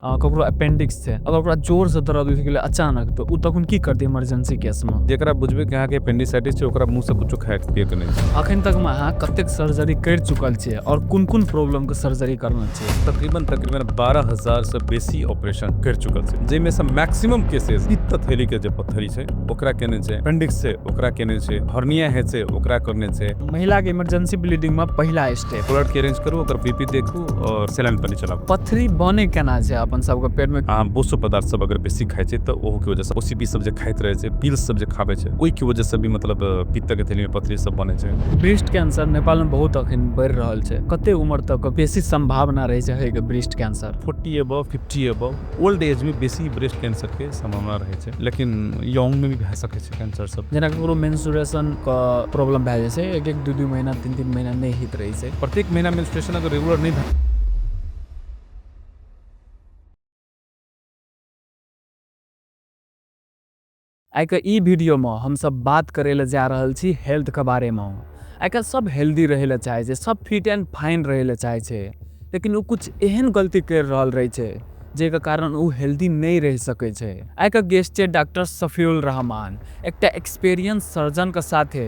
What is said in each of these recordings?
ककरो अपेंडिक्स छै, अगर ओकरा जोर से दर्द उठि गेलै अचानक, तऽ उ तखन की करतै इमरजेंसी केसमे? जेकरा बुझबे कि अहाँके एपेंडिसाइटिस छै ओकरा मुंह से कुछो खाए के पिए के नहीं छै। अखन तकमे अहाँ कतेक सर्जरी करि चुकल छियै और कोन प्रॉब्लमके सर्जरी करने छियै? तकरीबन 12,000 से बेसी ऑपरेशन कर चुकल छै, जेमे से मैक्सिमम केसेस पित्त थैली के जे पत्थरी छै ओकरा केने छै, अपेंडिक्स छै ओकरा केने छै, हर्निया है छै ओकरा करने छै। महिला के इमरजेंसी ब्लीडिंग में पहिला स्टेप ब्लड के अरेंज करू, ओकर बीपी देखू और सलाइन पानी चलाबू। पथरी बने केना छै अपन सबके पेट में? अहाँ बोसो पदार्थ सब अगर बेसी खाइ छै तऽ ओहो के वजह से ओसीपी सब जे खाइत रहे छै, पिल्स सब जे खाबै छै, ओहि के वजह से भी मतलब पित्त के थैली में पथरी सब बने छै। ब्रेस्ट कैंसर नेपाल में बहुत अखन बढ़ि रहल छै, कते उम्र तक बेसी संभावना रहे छै होय के breast cancer? 40 above 50 above old age में बेसी ब्रेस्ट कैंसर के संभावना रहे छै, लेकिन यंग में भी भए सकै छै कैंसर सब। जेना ककरो मेंस्ट्रुएशन का प्रॉब्लम भए जाइ छै, एक 2 महीना 3 महीना नहीं हित रही छै, प्रत्येक महीना मेंस्ट्रुएशन अगर रेगुलर नहीं भए आई के ई वीडियो में हम सब बात करे ले जा रहल छी हेल्थ के बारे में। आई सब हेल्दी रहे ले चाहे छै, सब फिट एंड फाइन रहे ले चाहे छै, लेकिन वो कुछ एहन गलती कर रहल रहे छै जेके कारण वो हेल्दी नहीं रह सके छै। आई के गेस्ट छै डॉक्टर सफीउल रहमान, एकटा एक्सपीरियंस सर्जन के साथे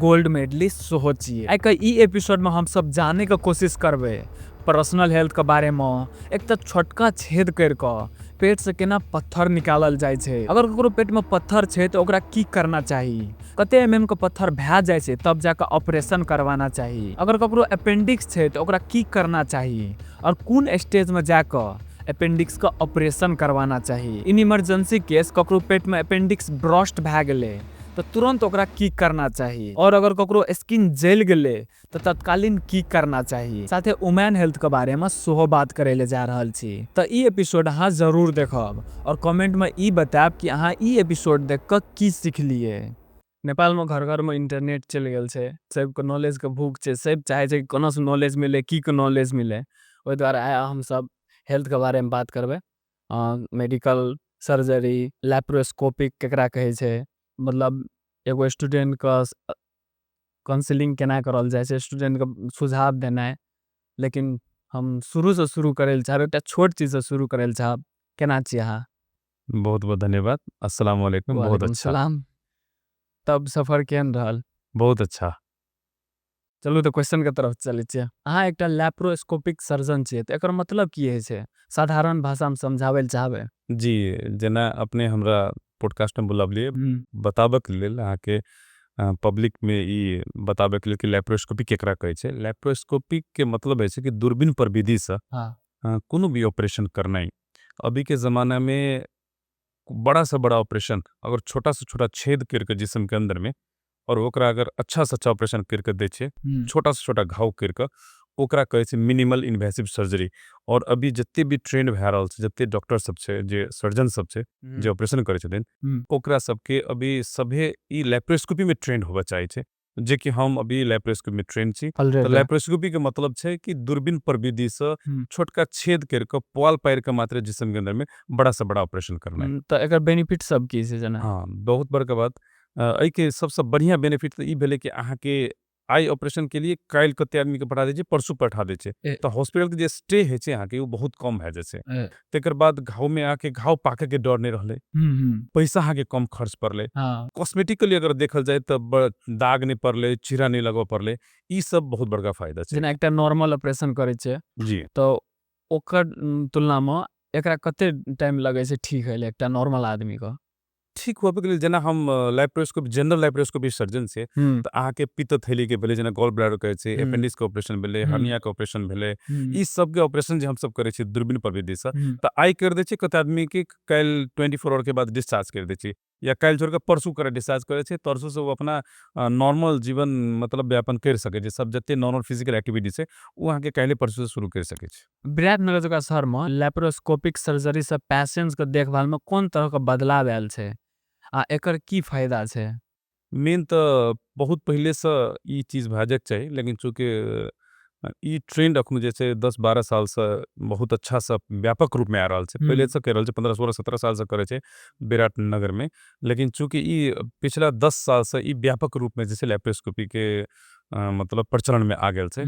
गोल्ड मेडलिस्ट सेहो छियै। आई के ई एपिसोड में हम सब जाने के कोशिश करबे पर्सनल हेल्थ के बारे में, एक तो छोटका छेद करके पेट से केना पत्थर निकालल जाय छै, अगर ककरो पेट में पत्थर छै तो ओकरा की करना चाहिए, कते एमएम के पत्थर भए जाय छै तब जाके ऑपरेशन करवाना चाहिए, अगर ककरो अपेंडिक्स छै तो ओकरा की करना चाहिए और कौन स्टेज में जाके अपेंडिक्स का ऑपरेशन करवाना चाहिए। इन इमरजेंसी केस ककरो पेट में अपेंडिक्स ब्रस्ट भए गेलै तो तुरंत ओकरा की करना चाहिए, और अगर ककरो स्किन जल गेलै तो तत्कालीन की करना चाहिए। साथे वुमेन हेल्थ के बारे में सेहो बात करे ले जा रहल छी, तो ई एपिसोड अहाँ जरूर देखब और कमेंट में ई बताएब कि अहाँ ई एपिसोड देख के की सीखलिए। नेपाल में घर घर में इंटरनेट चल गेल छै, सबके नॉलेज के भूख छै, सब चाहे छै कि कोना से नॉलेज मिले, की के नॉलेज मिले, ओहि द्वारा आइ हम सब हेल्थ के बारे में बात करबे। मेडिकल सर्जरी लैप्रोस्कोपिक केकरा कहे छै, मतलब एगो स्टूडेंट का काउंसलिंग केना करल जाय छै, स्टूडेंट के सुझाव देना, लेकिन हम शुरू से शुरू करे चाहब, एकटा छोट चीज से शुरू करे चाहब। केना छी अहाँ? बहुत बहुत धन्यवाद। अस्सलाम वालेकुम। बहुत वालेकुम अच्छा। सलाम। तब सफर केहन रहल? बहुत अच्छा। चलू तो क्वेश्चन के तरफ चले छियै। अहाँ एकटा लैप्रोस्कोपिक सर्जन छियै, तो एकर मतलब की है छै? साधारण भाषा में समझावे ले चाहबे? जी, जेना अपने हमरा पॉडकास्ट में बुलावलिए बताबे के लेल अहाँके पब्लिक में ई बताबे के लेल कि लैप्रोस्कोपी केकरा कहै छै। लैप्रोस्कोपी के मतलब है छै कि दूरबीन पर विधि से कोनो भी ऑपरेशन करनाई। अभी के ज़माना में बड़ा से बड़ा ऑपरेशन अगर छोटा से छोटा छेद करके जिस्म के अंदर में और ओकरा अगर अच्छा से अच्छा ऑपरेशन करके दै छै, छोटा से छोटा घाव करके ओकरा कहै छै मिनिमल इन्वेसिव सर्जरी। और अभी जते भी ट्रेंड भए रहल छै, जते डॉक्टर सब छै, जे सर्जन सब छै, जे ऑपरेशन करे छथिन, ओकरा सबके अभी सभे ई लैप्रोस्कोपी में ट्रेंड होबे चाहे छै, जे कि हम अभी लैप्रोस्कोपी में ट्रेंड छी। तो लैप्रोस्कोपी के मतलब छै कि दूरबीन पर विधि से छोटका छेद करके पुआल पार के मात्र जिस्म के अंदर में बड़ा से बड़ा ऑपरेशन करना है। तो एकर बेनिफिट सब की छै जना? हाँ, बहुत बड़का बात। एहि के सबसे बढ़िया बेनिफिट तो ई भेले कि अहाँ के आई ऑपरेशन के लिए काल्हि कते आदमी के पठा दै छै, परसू पठा दै छै, तो हॉस्पिटल के जे स्टे है छै अहाँ के वो बहुत कम भए जाइ छै। तेकर बाद घाव में आके घाव पाके के डर नहीं रहले, पैसा अहाँ के कम खर्च पड़ले, कॉस्मेटिकली अगर देखल जाए तो दाग नहीं पड़ले, चीरा नहीं लगवा पड़ले, ई सब बहुत बड़का फायदा छै। जेना एकटा नॉर्मल ऑपरेशन करे छै जी, तो ओकर तुलना में एकरा कते टाइम लगे छै ठीक है एकटा नॉर्मल आदमी का? ठीक होबे के लेल जेना हम लैप्रोस्कोपी जनरल लैप्रोस्कोपी सर्जन से तो अहाँ के पित्त थैली के भेले, जेना गॉल ब्लैडर कहै छै, अपेंडिक्स के ऑपरेशन भेले, हर्निया के ऑपरेशन भेले, ई सब के ऑपरेशन जे हम सब करे छी दूरबीन पर विधि से, तो आई कर दे छै कते आदमी के कल 24 आवर के बाद डिस्चार्ज कर दे छै, या कल छोड़ के परसू करे डिस्चार्ज करे छै, परसू से वो अपना नॉर्मल जीवन मतलब व्यापन कर सके छै, सब जते नॉर्मल फिजिकल एक्टिविटी से वो अहाँ के कहले परसू से शुरू कर सके छै। विराटनगर जगह शहर में लैप्रोस्कोपिक सर्जरी से पेशेंट्स के देखभाल में कोन तरह के बदलाव आयल छै आ एकर की फायदा छै? मेन तो बहुत पहले से ई चीज भए जाए के चाही, लेकिन चूँकि ई ट्रेंड अखनो जे छै 10-12 साल से बहुत अच्छा से व्यापक रूप में आ रहल छै। पहले से कर रहल छै, 15-16-17 साल से करे छै विराटनगर में, लेकिन चूँकि ई पिछला 10 साल से ई व्यापक रूप में जैसे लैप्रोस्कोपी के मतलब प्रचलन में आ गेल छै।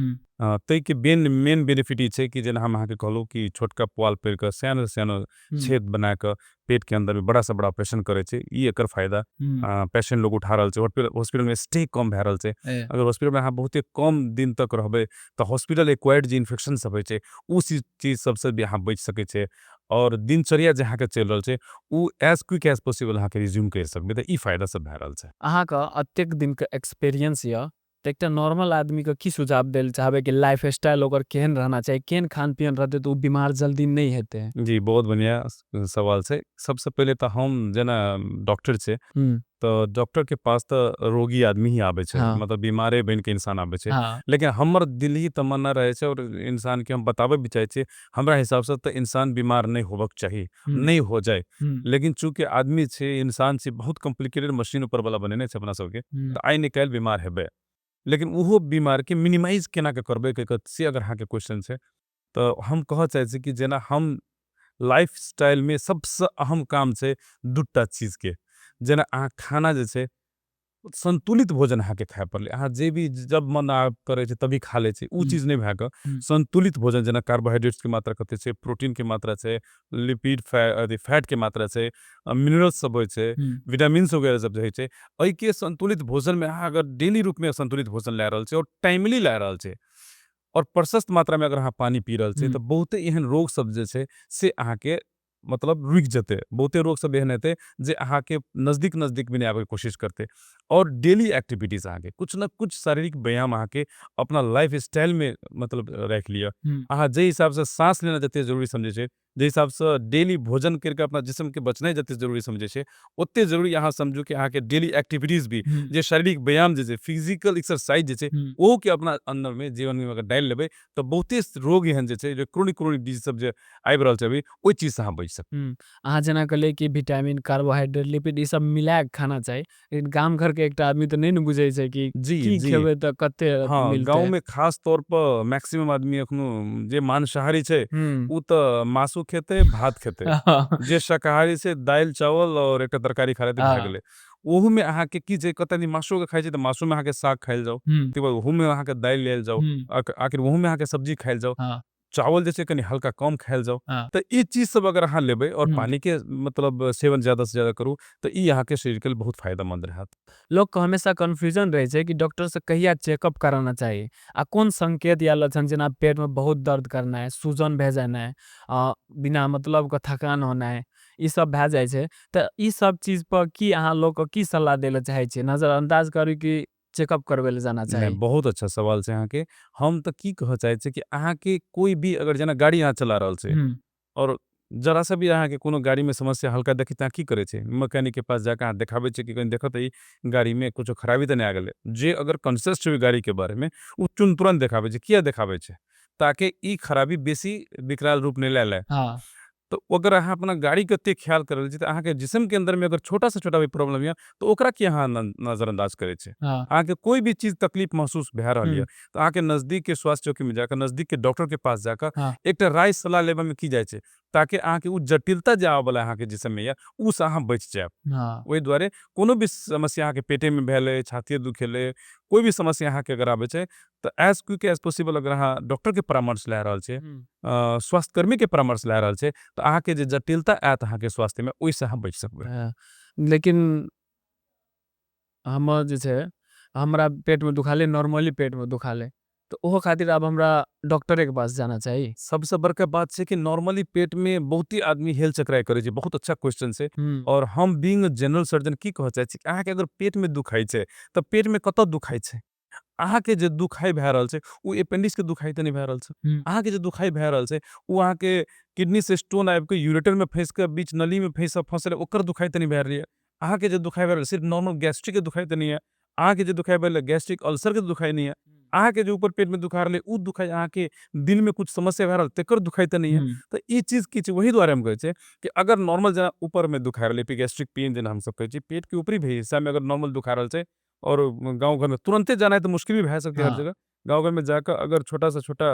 तै के मेन बेनिफिट ई छै कि जेना हम अहाँके कहलहुँ कि छोटका पुआल पेड़ के सयानो सयानो छेद बना के पेट के अंदर में बड़ा से बड़ा ऑपरेशन करे छै। ई एकर फायदा पेशेंट लोग उठा रहल छै। हॉस्पिटल में स्टे कम भए रहल छै। अगर हॉस्पिटल में अहाँ बहुते कम दिन तक रहबै तऽ हॉस्पिटल एक्वायर्ड जे इन्फेक्शन सब होइ छै उ चीज सबसे भी अहाँ बचि सकै छै। और दिनचर्या जे अहाँके चलि रहल छै उ एज क्विक एज पॉसिबल अहाँके रिज्यूम कर सकबै। तऽ ई फायदा सब भए रहल छै। अहाँके अतेक दिन के एक्सपीरियंस यऽ तऽ एकटा नॉर्मल आदमी के की सुझाव देल चाहबै कि लाइफ स्टाइल ओकर केहन रहना चाहिए, केहन खान पियन रहतै तऽ उ बीमार जल्दी नहीं हेतै? जी, बहुत बढ़िया सवाल छै। सबसे पहले तऽ हम जेना डॉक्टर छै तो डॉक्टर के पास तो रोगी आदमी ही आबे छै, हाँ। मतलब बीमारे बन के इंसान आबे छै। हाँ। लेकिन हमर दिल ही तमन्ना रहे छै और इंसान के हम बताबे भी चाहे छी, हमरा हिसाब से तो इंसान बीमार नहीं होबक चाहिए, नहीं हो जाए। लेकिन चूंकि आदमी छै, इंसान छै, बहुत कॉम्प्लिकेटेड मशीन ऊपर वाला बनेने छै अपना सबके, तो आइ निकाल बीमार हेबे। लेकिन उहो बीमार के मिनिमाइज केना के करबे के से अगर अहाँ के क्वेश्चन छै तो हम कह चाहे छी कि जेना हम लाइफ स्टाइल में सबसे अहम काम छै दूटा चीज के। जेना अहाँ खाना जे छै संतुलित भोजन अहाँके खाए पड़ले। अहाँ जे भी जब मन करे छै तभी खा ले छै, उ चीज नहीं भए के संतुलित भोजन जेना कार्बोहाइड्रेट्स की मात्रा कते छै, प्रोटीन की मात्रा छै, लिपिड फैट के मात्रा छै, मिनरल्स सब होइ छै, विटामिन्स वगैरह सब होइ छै। एहि के संतुलित भोजन में अहाँ अगर डेली रूप में संतुलित भोजन ले रहल छै और टाइमली ले रहल छै और प्रशस्त मात्रा में अगर अहाँ पानी पी रहल छै तो बहुते एहन रोग सब जे छै से अहाँके मतलब रुक जते। बहुते रोग सब एहन हेतै जे अहाँके नजदीक भी नहीं आवे के कोशिश करते। और डेली एक्टिविटीज अहाँके कुछ ना कुछ शारीरिक व्यायाम अहाँके अपना लाइफ स्टाइल में मतलब रख लिया। अहाँ जे हिसाब से सांस लेना जते जरूरी समझे छै, जे हिसाब से डेली भोजन करके अपना जिस्म के बचनाइ जते जरूरी समझे छै, ओते जरूरी अहाँ समझू कि अहाँके डेली एक्टिविटीज भी जे शारीरिक व्यायाम जे छै, फिजिकल एक्सरसाइज जे छै, ओ के अपना अंदर में जीवन में अगर डाल लेबै तो बहुते रोग एहन जे छै, जो क्रोनिक डिजीज सब जे आबि रहल छै अभी, ओइ चीज से अहाँ बच सकबै। अहाँ जेना कहलिए कि विटामिन, कार्बोहाइड्रेट, लिपिड ई सब मिला के खाना चाहिए। लेकिन गाम घर के एकटा आदमी तो नहीं न बुझे छै कि जी, की जी। खेबै तऽ कते हाँ, गाँव मिलतै। में खास तौर पर मैक्सिमम आदमी अखनो जे मांसाहारी छै उ तऽ मासु खेतै, भात खेतै। जे शाकाहारी छै दाल चावल और एकटा तरकारी खा लेतै भए गेलै। ओहू में अहाँके की छै, कते आदमी मासुओ के खाइ छै तऽ मासु में अहाँके साग खाइल जाउ, तै बाद ओहू में अहाँके दाल लेल जाउ, आखिर ओहू में अहाँके सब्जी खाइल जाउ। चावल जैसे कनी हल्का कम खाइल जाउ। तो ई चीज सब अगर अहाँ लेबै और पानी के मतलब सेवन ज्यादा से ज्यादा करू तो ई अहाँके शरीर के लिए बहुत फायदेमंद रहत। लोग को हमेशा कन्फ्यूजन रहे छै कि डॉक्टर से कहिया चेकअप कराना चाहिए आ कौन संकेत या लक्षण जेना पेट में बहुत दर्द करना है, सूजन भे जाना है, बिना मतलब के थकान होना है, ई सब भे जाए छै। तो ई सब चीज पर की अहाँ लोग को की सलाह देले चाहे छियै? नजरअंदाज करू कि चेकअप करबै ले जाना नहीं, चाही? बहुत अच्छा सवाल छै अहाँके। हम तऽ की कह चाहे छी कि अहाँके कोई भी अगर जेना गाड़ी अहाँ चला रहल छै और जरा सा भी अहाँके कोनो गाड़ी में समस्या हल्का देखी तऽ अहाँ की करे छै? मैकेनिक के पास जाके अहाँ देखाबै छै कि कहीं देखत ई गाड़ी में कुछो खराबी तऽ नहीं आ गेलै। जे अगर कॉन्शियस छै ओइ गाड़ी के बारे में, उ तुरंत देखाबै छै। किया देखाबै छै? ताकि ई खराबी बेसी विकराल रूप नहीं ले ले। हाँ। तो अगर अहाँ अपना गाड़ी के ओते ख्याल करल छी तऽ अहाँके जिस्म के अंदर में अगर छोटा से छोटा भी प्रॉब्लम या तो ओकरा की अहाँ नजरअंदाज करे छै? हाँ। अहाँके कोई भी चीज तकलीफ महसूस भए रहल यऽ तो अहाँके नजदीक के स्वास्थ्य चौकी में जाकर, नजदीक के डॉक्टर के पास जाकर हाँ। एकटा राय सलाह लेबे में की जाय छै, ताकि अहाँके उ जटिलता जे आवे वाला अहाँके जिस्म में या उ से अहाँ बच जायब। हाँ। ओहि दुआरे कोनो भी समस्या अहाँके पेटे में भेलै, छाती दुखेले, कोई भी समस्या अहाँके अगर आबै छै तो एज क्विक एज पॉसिबल अगर अहाँ डॉक्टर के परामर्श ले रहल छै, स्वास्थ्यकर्मी के परामर्श ले रहल छै, तो अहाँके जे जटिलता आयत अहाँके स्वास्थ्य में, ओहि से अहाँ बच सकबै। लेकिन हमर जे छै, हमरा पेट में दुखाले, नॉर्मली पेट में दुखाले, तो ओहो खातिर अब हमरा डॉक्टरे के पास जाना चाही? सबसे बड़का बात छै कि नॉर्मली पेट में बहुते आदमी हेल चक्राय करे छै। बहुत अच्छा क्वेश्चन छै। और हम बीइंग अ जनरल सर्जन की कह चाहे छी, अहाँके अगर पेट में दुखाई छै तऽ पेट में कतऽ दुखाई छै? अहाँके जे दुखाई भए रहल छै उ अपेंडिक्स के दुखाई तऽ नहीं भए रहल छै। अहाँके जे दुखाई भए रहल छै उ अहाँके किडनी से स्टोन आबि के यूरेटर में फँस के बीच नली में फँसल ओकर दुखाई तऽ नहीं भए रहल है। अहाँके जे दुखाई भए रहल सिर्फ नॉर्मल गैस्ट्रिक के दुखाई तऽ नहीं है। अहाँके जे दुखाई भए रहल गैस्ट्रिक अल्सर के दुखाई नहीं है। अहाँके जे ऊपर पेट में दुखा रहल उ दुखाई अहाँके दिल में कुछ समस्या भए रहल तेकर दुखाई तऽ नहीं है। तो ई चीज की छै, वही द्वारा हम कहै छै कि अगर नॉर्मल जेना ऊपर में दुखा रहल एपिगैस्ट्रिक पेन जेना हम सब कहै छी, पेट के ऊपरी भी हिस्सा में अगर नॉर्मल दुखा रहल छै और गाँव घर में तुरंते जाना है तो मुश्किल भी भए सकती है हर हाँ। जगह। गाँव घर में जाकर अगर छोटा से छोटा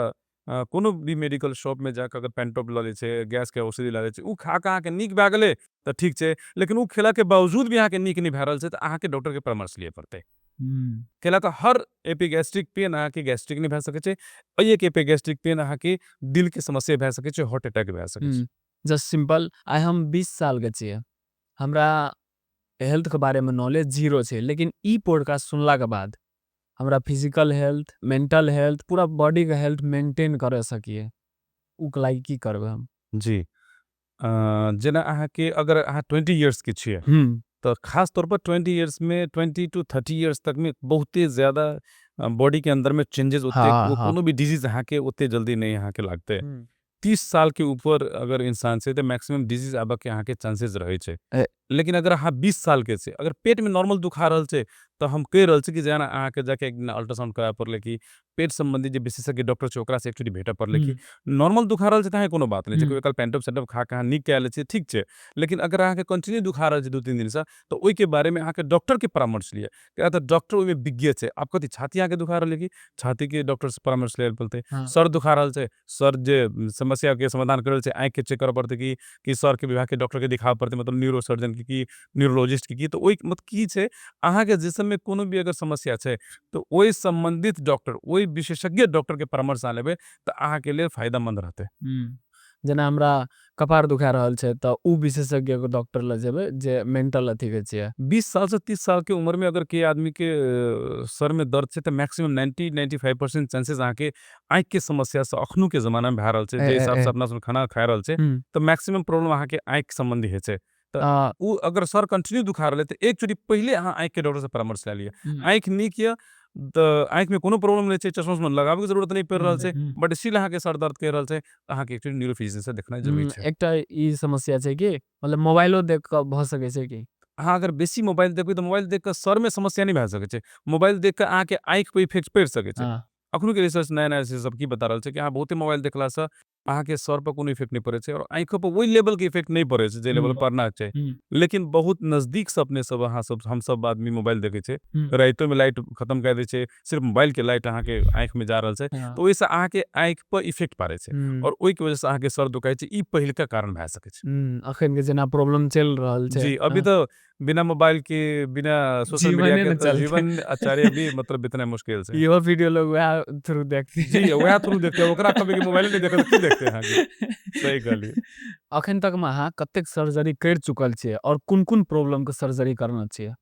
कोनो भी मेडिकल शॉप में जाकर अगर पेंटोप लऽ लै छै, गैस के औषधि लऽ लै छै, उ खा के अहाँके नीक भए गेलै तऽ ठीक छै। लेकिन उ खेला के बावजूद भी अहाँके नीक नहीं भए रहल छै तऽ अहाँके डॉक्टर के परामर्श लिए पड़तै। कैला हर एपिगैस्ट्रिक पेन अहाँके गैस्ट्रिक नहीं भए सकै छै, एक एपिगैस्ट्रिक पेन अहाँके दिल के समस्या भए सकै छै, हार्ट अटैक भए सकै छै। जस्ट सिंपल आइ हम 20 साल के छियै, हमरा हेल्थ के बारे में नॉलेज जीरो छै, लेकिन ई पॉडकास्ट सुनला के बाद हमरा फिजिकल हेल्थ, मेंटल हेल्थ, पूरा बॉडी का हेल्थ मेंटेन कर सकिए, उक लागी की करबे हम। जी जेना अहाँके अगर अहाँ 20 इयर्स के छियै तो खास तौर पर 20 इयर्स में 20 टू 30 इयर्स तक में बहुते ज़्यादा बॉडी के अंदर में चेंजेस होते हाँ, कोनो भी डिजीज अहाँके उतने जल्दी नहीं अहाँके लागते 30 साल के ऊपर अगर इंसान से तो मैक्सिमम डिजीज आबे के अहाँके चांसेस रहे छै। लेकिन अगर अहाँ 20 साल के से अगर पेट में नॉर्मल दुखा रहल छै तो हम कह रहल छी कि जेना अहाँके जाके एक दिन अल्ट्रासाउंड कराए पड़ले कि पेट संबंधी जे विशेषज्ञ डॉक्टर छै ओकरा से एक्चुअली भेटे पड़ले कि नॉर्मल दुखा रहल छै त कोनो बात नहीं छै, कोई कल पेंटअप सेटअप खा के अहाँ नीक कए ले छी ठीक छै, लेकिन अगर अहाँके कंटिन्यू दुखा रहल छै 2-3 दिन से तो ओइ के बारे में अहाँके डॉक्टर के परामर्श लिया, क्या तो डॉक्टर ओइ में विज्ञ छै। आप कथि छाती अहाँके दुखा रहल है कि छाती के डॉक्टर से परामर्श ले पड़ते, सर दुखा रहल छै सर जे समस्या के समाधान करल छै आँख के चेक करऽ पड़ते कि सर के विभाग के डॉक्टर के दिखावे पड़ते, मतलब न्यूरो सर्जन के कि न्यूरोलॉजिस्ट के की, तो ओइ मतलब की छै अहाँके जिस्म में कोनो भी अगर समस्या छै तो ओइ संबंधित डॉक्टर ओइ विशेषज्ञ डॉक्टर के परामर्श लेबे तो अहाँके लिए फायदामंद रहते। जेना हमरा कपार दुखा रहल छै तो उ विशेषज्ञ को डॉक्टर ल जेबे जे मेंटल अथी के छियै। 20 साल से 30 साल के उम्र में अगर के आदमी के सर में दर्द छै तो मैक्सिमम 90-95% चांसेस अहाँके आँख के समस्या से अखनू के जमाना में भए रहल छै, जे हिसाब से अपना सब खाना खा रहल छै तो मैक्सिमम प्रॉब्लम अहाँके आँख संबंधी है छै। तो उ अगर सर कंटिन्यू दुखा रहल है तो एक चोटी पहले अहाँ आँख के डॉक्टर से परामर्श ले लिया। आँख नीक या तो आँख में कोनो प्रॉब्लम नहीं छै, चश्मा लगावे के जरूरत नहीं पड़ रहल छै, बट स्टिल अहाँके सर दर्द कर रहल छै अहाँके एक्चुअली न्यूरोफिजिशियन से देखना जरूरी छै। एकटा ई समस्या छै कि मतलब मोबाइलो देख के भ सकै छै कि हाँ, अगर बेसी मोबाइल देखबै तो मोबाइल देख के सर में समस्या नहीं भए सकै छै, मोबाइल देख के अहाँके आँख पे इफेक्ट पड़ सकै छै। अखनो के रिसर्च नया-नया से सब की बता रहल छै कि अहाँ बहुते मोबाइल देखला से अहाँके सर पर कोनो इफेक्ट नहीं पड़े छै और आँखों पर वही लेवल के इफेक्ट नहीं पड़े छै जे लेवल पड़ना चाहिए, लेकिन बहुत नजदीक से अपने सब अहाँ सब हम सब आदमी मोबाइल देखे छै, राइतो में लाइट खत्म कर दे छै, सिर्फ मोबाइल के लाइट अहाँके आँख में जा रहल छै तो ओइ से अहाँके आँख पर इफेक्ट पड़े छै और ओइ के वजह से अहाँके सर दुखाय छै, ई पहिलका कारण भए सकै छै। अखन के जेना प्रॉब्लम चल रहल छै जी, अभी तो बिना मोबाइल के बिना सोशल मीडिया के तो जीवन आचार्य भी मतलब इतना मुश्किल से इहो वीडियो लोग वह थ्रू देखते जी वह थ्रू देखते ओकरा कभी के मोबाइल नहीं देखल की देखते हैं सही कहलिए। अखन तक में अहाँ कतेक सर्जरी कर चुकल छियै और कोन-कोन प्रॉब्लम के सर्जरी करना छियै?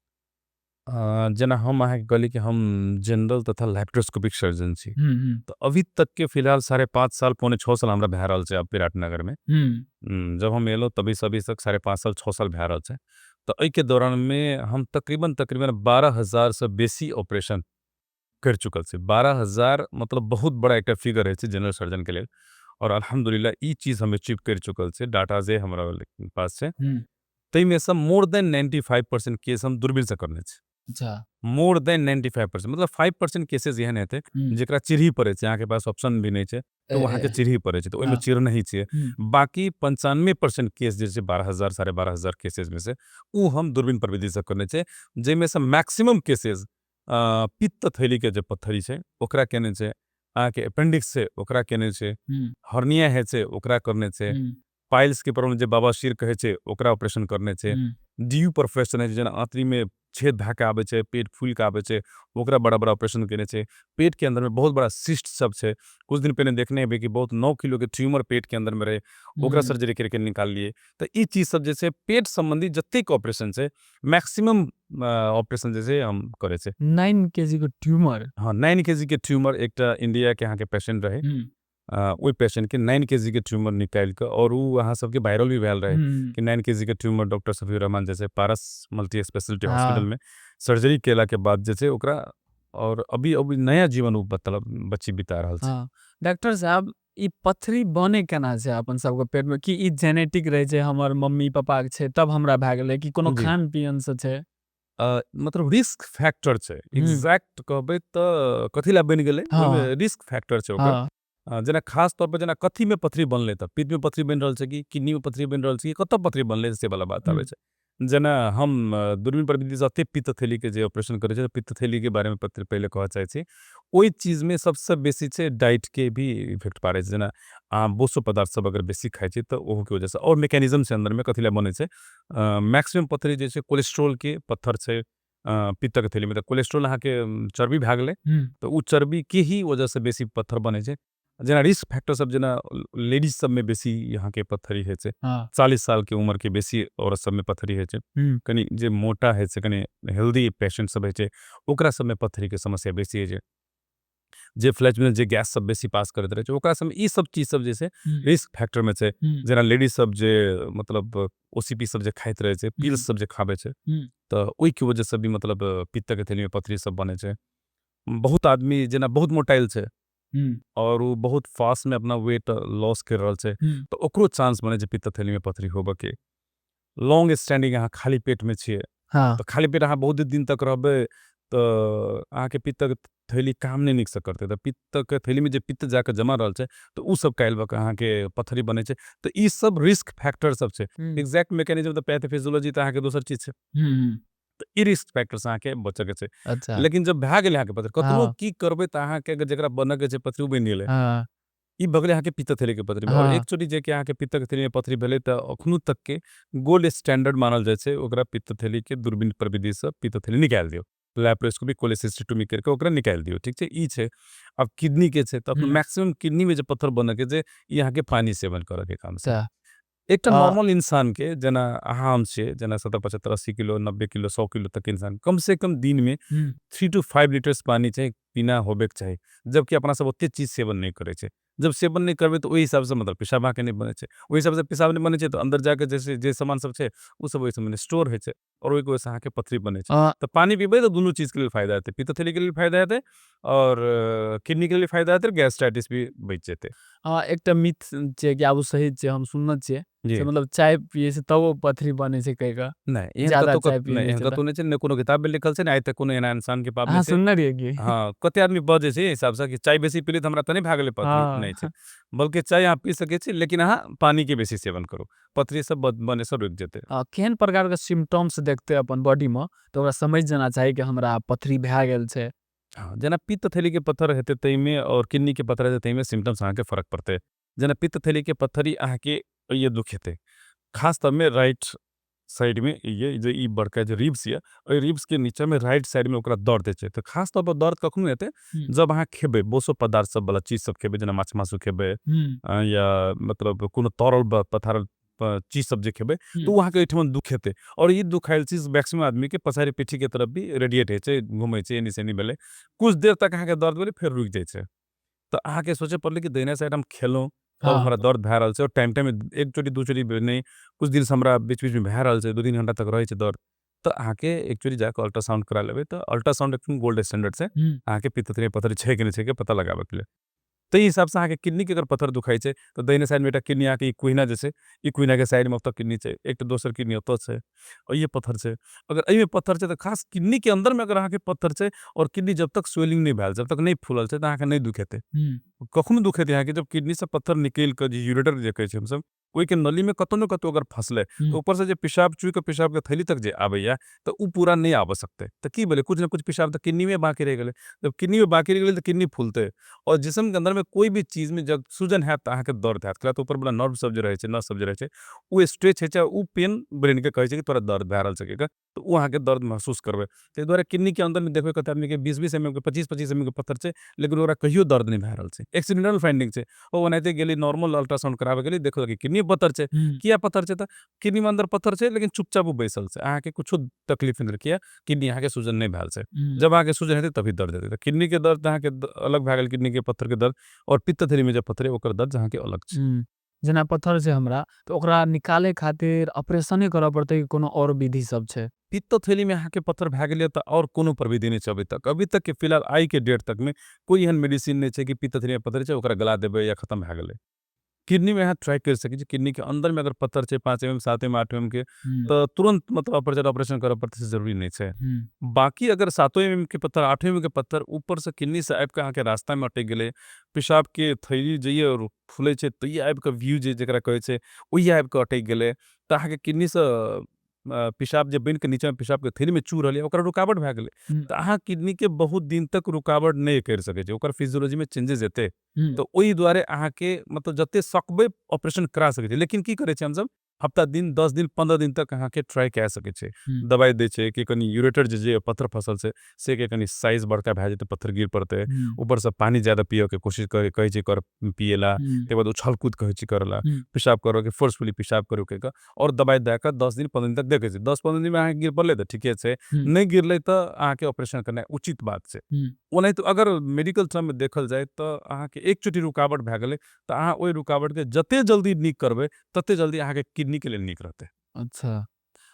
जना हम अहाँके कहली कि हम जनरल तथा लैप्रोस्कोपिक सर्जन छी, तो अभी तक के फिलहाल 5.5 साल पौने 6 साल हमरा भए रहल छै अब विराटनगर में। जब हम एलो तभी से अभी तक 5.5 साल 6 साल भए रहल छै, तो एहि के दौरान में हम तकरीबन 12,000 से बेसी ऑपरेशन कर चुकल छै। 12,000 मतलब बहुत बड़ा एक फिगर है जनरल सर्जन के लिए और अल्हम्दुलिल्लाह ई चीज हम अचीव कर चुकल छै, डाटा जे हमरा पास छै तई में से मोर देन 95% केस हम दूरबीन से करने छै। अच्छा, मोर देन 95% मतलब 5% केसेस एहन हेतै जेकरा चिरही पड़े छै, अहाँके पास ऑप्शन भी नहीं छै तो वहाँ के चिरही पड़े छै तो ओइमे चिर नहीं छै, बाकी 95% केस जे छै 12,000 12,500 केसेस में से उ हम दूरबीन प्रविधि से करने छै, जेमे से मैक्सिमम केसेस पित्त थैली के जे पत्थरी छै ओकरा केने छै, अहाँके अपेंडिक्स छै ओकरा केने छै, हर्निया है छै ओकरा करने छै, पाइल्स के प्रॉब्लम जे बवासीर कहे छै ओकरा ऑपरेशन करने छै, डीयू परफोरेशन है जेना आंतरी में छेद भए के आबै छै, पेट फूल के आबै छै ओकरा बड़ा-बड़ा ऑपरेशन केने छै, पेट के अंदर में बहुत बड़ा सिस्ट सब छै, कुछ दिन पहले देखने हेबै कि बहुत 9 किलो के ट्यूमर पेट के अंदर में रहे ओकरा सर्जरी करके निकाल लिए, तो ई चीज सब जे छै पेट संबंधी जतेक ऑपरेशन छै मैक्सिमम ऑपरेशन जे छै हम करे छै। 9 केजी के ट्यूमर हाँ 9 केजी के ट्यूमर एकटा इंडिया के यहाँ के पेशेंट रहे, ओइ पेशेंट के 9 केजी के ट्यूमर निकाल के और उ अहाँ सबके वायरल भी भेल रहे कि 9 केजी के ट्यूमर डॉक्टर सफीर रहमान जैसे पारस मल्टी स्पेशलिटी हॉस्पिटल में सर्जरी केला के बाद जे छै ओकरा और अभी नया जीवन उ मतलब बच्ची बिता रहल छै। डॉक्टर साहब ई पथरी बने केना छै अपन सबके पेट में कि ई जेनेटिक रहे छै हमर मम्मी पापा के छै तब हमरा भए गेलै कि कोनो खान पियन से छै? मतलब रिस्क फैक्टर छै, एग्जैक्ट कहबै तो कथी ला बन गेलै ओइमे रिस्क फैक्टर छै ओकर, जेना खास तौर पर जेना कथी में पथरी बनले त पित्त में पथरी बन रहल छै कि किडनी में पथरी बन रहल छै कि कतऽ पथरी बनले से वाला बात आबै छै। जेना हम दूरबीन प्रविधि से अते पित्त थैली के जे ऑपरेशन करे छै पित्त थैली के बारे में पहले कहऽ चाहै छी, ओइ चीज में सबसे बेसी छै डाइट के भी इफेक्ट पारे छै, जेना बोसो पदार्थ सब अगर बेसी खाइ छै तो ओहो के वजह से और मैकेनिज्म से अंदर में कथी ला बने छै मैक्सिमम पथरी जे छै कोलेस्ट्रॉल के पत्थर छै, पित्त के थैली में। त कोलेस्ट्रॉल अहाँके चर्बी भए गेलै, तो उ चर्बी के ही वजह से बेसी पत्थर बनै छै। जेना रिस्क फैक्टर सब, जेना लेडीज सब में बेसी यहाँ के पत्थरी है छै। 40 साल के उम्र के बेसी औरत सब में पत्थरी है छै। कनी जे मोटा है छै, कनी हेल्दी पेशेंट सब है छै, ओकरा सब में पत्थरी के समस्या बेसी है छै। जे फ्लैचमेल जे गैस सब बेसी पास करत रहे छै, ओकरा सब में ई सब चीज सब जे छै रिस्क फैक्टर में छै। जेना लेडीज सब जे मतलब ओसीपी सब जे खाइत रहे छै, पिल्स सब जे खाबे छै, तो ओई की वजह से भी मतलब पित्त के थैली में पत्थरी सब बने छै। बहुत आदमी जेना बहुत मोटाइल छै और वो बहुत फास्ट में अपना वेट लॉस कर रहल छै, तो ओकरो चांस बने छै पित्त थैली में पत्थरी होबे के। लॉन्ग स्टैंडिंग अहाँ खाली पेट में छिए, तो खाली पेट अहाँ बहुत दिन तक रहबे, तो अहाँ के पित्त के थैली काम नहीं नीक से करते। तो पित्त के थैली में जे पित्त जाके जमा रहल छै, तो उ सब काइल के अहाँ के पत्थरी बने छै। तो ई सब रिस्क फैक्टर सब छै। एग्जैक्ट मैकेनिज्म तो पैथोफिजियोलॉजी तो अहाँ के दोसर चीज छै। तो ई रिस्क फैक्टर से अहाँ के बचे के छै। अच्छा। लेकिन जब भए गेल अहाँ के पत्थर, कतनो की करबे त अहाँ के अगर जेकरा बने के छै पत्थरी बनि गेलै, ई भगले अहाँ के पित्त थैली के पत्थरी में। और एक चोटी जे कि अहाँ के पित्त के थैली में पत्थरी भेलै, त अखनो तक के गोल्ड स्टैंडर्ड मानल जाय छै ओकरा पित्त थैली के दूरबीन प्रविधि से पित्त थैली निकाल दियो, लैप्रोस्कोपी कोलेसिस्टेटोमी करके ओकरा निकाल दियो। ठीक छै, ई छै। अब किडनी के छै, त अपना मैक्सिमम किडनी में जे पत्थर बने के जे ई अहाँ के पानी सेवन करे के काम छै। एकटा नॉर्मल इंसान के जेना अहाँ हम छिए, जेना 70 75 80 किलो 90 किलो 100 किलो तक के इंसान कम से कम दिन में 3 to 5 लीटर्स पानी चाहिए पीना होबे के चाहिए। जबकि अपना सब ओते चीज सेवन नहीं करे छै। जब सेवन नहीं करबे तो ओहि हिसाब से मतलब पेशाब आके नहीं बने छै। ओहि हिसाब से पेशाब नहीं बने छै, तो अंदर जाके जैसे जे सामान सब छै उ सब ओहि समय में स्टोर होय छै, और ओहि के वजह से अहाँ के पत्थरी बने छै। तो पानी पीबे तो दोनों चीज के लिए फायदा हेतै, पित्त थैली के लिए फायदा हेतै और किडनी के लिए फायदा हेतै, गैस्ट्राइटिस भी बच जेतै। एकटा मिथ छै कि आब सही छै, हम सुनने छिए से जी। मतलब चाय पिए से तब पत्थरी बने छै कई का। नहीं, एहन ज्यादा कतो चाय नहीं, पिए एहन छै त। कतो नहीं छै, ने कोनो किताब में लिखल छै, ने आइ तक कोनो एना इंसान के पाप नहीं अहाँ छै। सुनने रहिए की? हाँ, कते आदमी बजे छै हिसाब से कि चाय बेसी पीली त हमरा त नहीं भए गेलै पत्थरी, नहीं छै। बल्कि चाय अहाँ पी सकै छी, लेकिन अहाँ पानी के बेसी सेवन करू, पत्थरी सब बने से रुक जेतै। केहन प्रकार के सिम्पटम्स देखते अपन बॉडी में, तो ओकरा समझ जाना चाही कि हमरा पत्थरी भए गेल छै। हाँ, जेना पित्त थैली के पत्थर हेतै तइमे और किडनी के पत्थर हेतै तइमे सिम्पटम्स अहाँ के फर्क पड़तै। जेना पित्त थैली के पत्थरी अहाँ के ये दुख हेतै, खास तौर में राइट साइड में, ये जो ई बड़का जे रिब्स ये, ओइ रिब्स के नीचे में राइट साइड में ओकरा दर्द होइ छै। तो खास तौर पर दर्द कखनो हेतै जब अहाँ खेबै, बोसो पदार्थ सब वाला चीज सब खेबै, जेना माछ मासु खेबै, या मतलब कोनो तरल पथारल चीज सब जे खेबै, तो उ अहाँ के एहिठमा दुख हेतै। और ई दुखाइल चीज मैक्सिमम आदमी के पछाड़ी पीठी के तरफ भी रेडिएट होइ छै, घुमै छै, एनी से एनी भेलै। कुछ देर तक अहाँ के दर्द भेलै, फेर रुक जाइ छै। तो अहाँ के सोचे पड़लै कि दहिना साइड हम खेलौं, अब हमरा दर्द भए रहल छै, और टाइम टाइम में एक चोटी दू चोटी नहीं, कुछ दिन से हमरा बीच बीच में भए रहल छै, 2-3 घंटा तक रहै छै दर्द, तो अहाँ के एक चोटी जाके अल्ट्रासाउंड करा लेबै। तो अल्ट्रासाउंड एकदम गोल्ड स्टैंडर्ड से अहाँ के पित्त थैली में पत्थरी छै कि नहीं छै के पता लगाबै के लेल। तो ई हिसाब से अहाँ के किडनी के अगर पत्थर दुखाइ छै, तो दाहिने साइड में एकटा किडनी अहाँ के इक्विना जे छै, इक्विना के साइड में ओतऽ किडनी छै, एकटा दोसर किडनी ओतऽ छै, और ये पत्थर छै। अगर एहि में पत्थर छै, तो खास किडनी के अंदर में अगर अहाँ के पत्थर छै, और किडनी जब तक स्वेलिंग नहीं भेल, जब तक नहीं फूलल छै, तो अहाँ के नहीं दुख हेतै। कखनो दुख हेतै अहाँ के जब किडनी से पत्थर निकैल के, जे यूरेटर जे कहै छै हम सब, ओहि के नली में कतौ न कतौ अगर फँसलै, तो ऊपर से जे पेशाब चुइ के पेशाब के थैली तक जे आबैया, तो उ पूरा नहीं आबऽ सकतै। तो की भेलै, कुछ न कुछ पेशाब तो किडनी में बाकी रह गेलै। जब किडनी में बाकी रह गेलै, तो किडनी फूलतै, और जिस्म के अंदर में कोई भी चीज में जब सूजन हैत, तो अहाँ के दर्द हैत। किया तो ऊपर वाला नर्व सब जे रहै छै, नस सब जे रहै छै, उ स्ट्रेच होइ छै, उ पेन ब्रेन के कहै छै कि तोरा दर्द भए रहल छै कहिके, तो उ अहाँ के दर्द महसूस करबै। ताहि दुआरे किडनी के अंदर में देखबै कते आदमी के 20-20 एमएम के 25-25 एमएम के पत्थर छै, लेकिन ओकरा कहियो दर्द नहीं भए रहल छै। एक्सीडेंटल फाइंडिंग छै। ओ ओनाहिते गेली नॉर्मल अल्ट्रासाउंड कराबै गेली, देखलक कि किडनी पत्थर छै। किया पत्थर छै, त किडनी में अंदर पत्थर छै, लेकिन चुपचाप उ बैसल छै, अहाँ के कुछो तकलीफ नहीं। किया किडनी अहाँ के सूजन नहीं भेल छै। जब अहाँ के सूजन हेतै तभी दर्द हेतै। तो किडनी के दर्द अहाँ के अलग भए गेल, किडनी के पत्थर के दर्द, और पित्त थैली में जे पत्थर है ओकर दर्द अहाँ के अलग छै। जेना पत्थर छै हमरा, तो ओकरा निकाले खातिर ऑपरेशने करऽ पड़तै कि कोनो और विधि सब छै? पित्त थैली में अहाँ के पत्थर भए गेलै, तो और कोनो प्रविधि नहीं छै अभी तक। अभी तक के फिलहाल आई के डेट तक में कोई एहन मेडिसिन नहीं छै कि पित्त थैली में पत्थर छै, ओकरा गला देबै या खत्म भए गेलै। किडनी में अहाँ ट्राई कर सकै छी, किडनी के अंदर में अगर पत्थर छै 5 एमएम 7 एमएम 8 एमएम के, तो तुरंत मतलब ऑपरेशन करऽ पड़तै से जरूरी नहीं छै। बाकी अगर 7 एमएम के पत्थर 8 एमएम के पत्थर ऊपर से किडनी से आबि के अहाँ के रास्ता में अटक गेलै, पेशाब के थैली जइये और फूलै छै, तइये आबि के व्यू जे जेकरा कहै छै, ओहिये आबि के अटक गेलै, तो अहाँ के किडनी से पेशाब जे बनि के नीचे में पेशाब के थैली में चू रहलै, ओकरा रुकावट भए गेलै। तो अहाँ किडनी के बहुत दिन तक रुकावट नहीं कर सकै छै, ओकर फिजियोलॉजी में चेंजेस एतै। तो ओहि दुआरे अहाँ के मतलब जते सकबै ऑपरेशन करा सकै छी। लेकिन की करै छै हम सब, हफ्ता दिन 10 दिन 15 दिन तक अहाँके ट्राई कए सकै छै। हम्म, दवाई दै छै कि कनि यूरेटर जे पत्थर फसल छै से के कनि साइज बड़का भए जेतै, पत्थर गिर पड़तै, हम्म, ऊपरसँ पानी ज़्यादा पियऽके कोशिश कहै छै कर पिएला, हम्म, तकर बाद उछल कूद कहै छै करला, हम्म, पेशाब करऽके फोर्सफुली पेशाब करू के और दवाई दए कऽ 10 दिन 15 दिन तक देखै छै। 10-15 दिनमे अहाँके गिर पड़लै तऽ ठीके छै, हम्म, नहि गिरलै तऽ अहाँके ऑपरेशन करनाइ उचित बात छै। हम्म। ओनाहितो अगर मेडिकल टर्ममे देखल जाय तऽ अहाँके एक चोटी रुकावट भए गेलै तऽ अहाँ ओहि रुकावटके जते जल्दी नीक करबै तते जल्दी अहाँके किडनीके लेल नीक रहतै। अच्छा,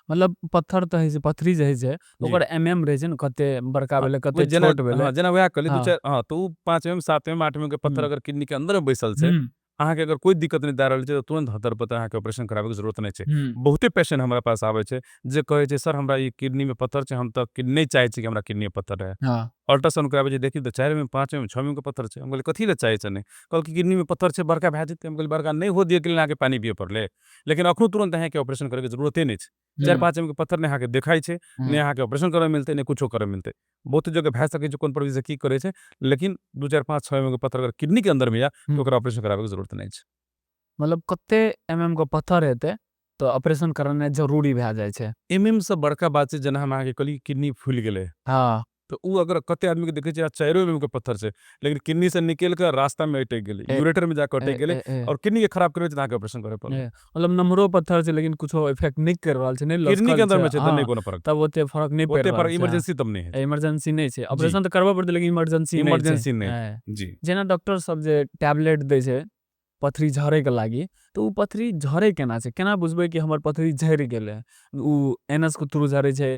मतलब पत्थर तऽ होइ छै, पथरी जे होइ छै जी। ओकर रहै छै ने, कते बड़का भेलै वही कते जेना छोट भेलै। जेना वएह कहलियै हाँ। 2-4 हाँ, तो उ 5 7 8 के पत्थर हम्म, अगर किडनी के अंदर में बैसल छै, हम्म, अहाँके अगर कोई दिक्कत नहीं दए रहल छै तऽ तुरंत हतर पतर अहाँके ऑपरेशन कराबे के जरूरत नहीं छै। हम्म, बहुते पेशेंट हमरा पास आबै छै जे कहै छै सर हमरा ई किडनी में पत्थर छै, हम तऽ नहीं चाहै छी कि हमरा किडनी में पत्थर रहै। हाँ, अल्ट्रासाउंड कराबै छै, देखी तऽ 4 में 5 में 6 में के पत्थर छै। हम कहलियै कथी ले चाहै छै नहीं? कहलकै किडनी में पत्थर छै, बड़का भए जेतै। हम कहलियै बड़का नहीं हो दिए के लेल अहाँके पानी पिए पड़लै। लेकिन अखनो तुरंत अहाँके ऑपरेशन करे के जरूरते नहीं छै। हम्म, 4-5 के पत्थर नहीं अहाँके देखाइ छै, नहीं हम्म, अहाँके ऑपरेशन करऽ मिलतै, नहीं कुछो करऽ मिलतै। बहुते जगह भए सकै छै कोन परविध से की करे छै, लेकिन 2-4-5-6 के पत्थर अगर किडनी के अंदर में या तो हम्म। ओकरा ऑपरेशन कराबे के जरूरत नहीं छै। मतलब कते के पत्थर हेतै तऽ ऑपरेशन करनाइ जरूरी भए जाइ छै। एमएम से बड़का बात छै जेना हम अहाँके कहलियै किडनी फूलि गेलै हाँ। तो उ अगर कते आदमी के देखै छियै 4 एमएम के पत्थर छै, लेकिन किडनी से निकलि के रास्ता में अटकि गेलै, ए यूरेटर में जाके ए अटकि गेलै ए ए और किडनी के खराब करबै तऽ अहाँके ऑपरेशन करे पड़लै। मतलब नम्हरो पत्थर छै लेकिन कुछो इफेक्ट नहीं कर रहल छै, नहीं किडनी के लसकल अंदर छै। में छै तऽ हाँ, नहीं कोनो फर्क, तब ओते फर्क नहीं पड़ि ओते रहल फर्क छै। हाँ, इमरजेंसी तब नहीं हेतै। इमरजेंसी नहीं छै, जी, ऑपरेशन तऽ करबऽ पड़तै लेकिन इमरजेंसी नहीं छै। इमरजेंसी नहीं हाँ। जी। जेना डॉक्टर सब जे टैबलेट दै छै पथरी झड़े के लागी, तो उ पथरी झड़े केना छै? केना बुझबै कि हमर पथरी झड़ि गेलै? उ एनस के थ्रू झड़ै छै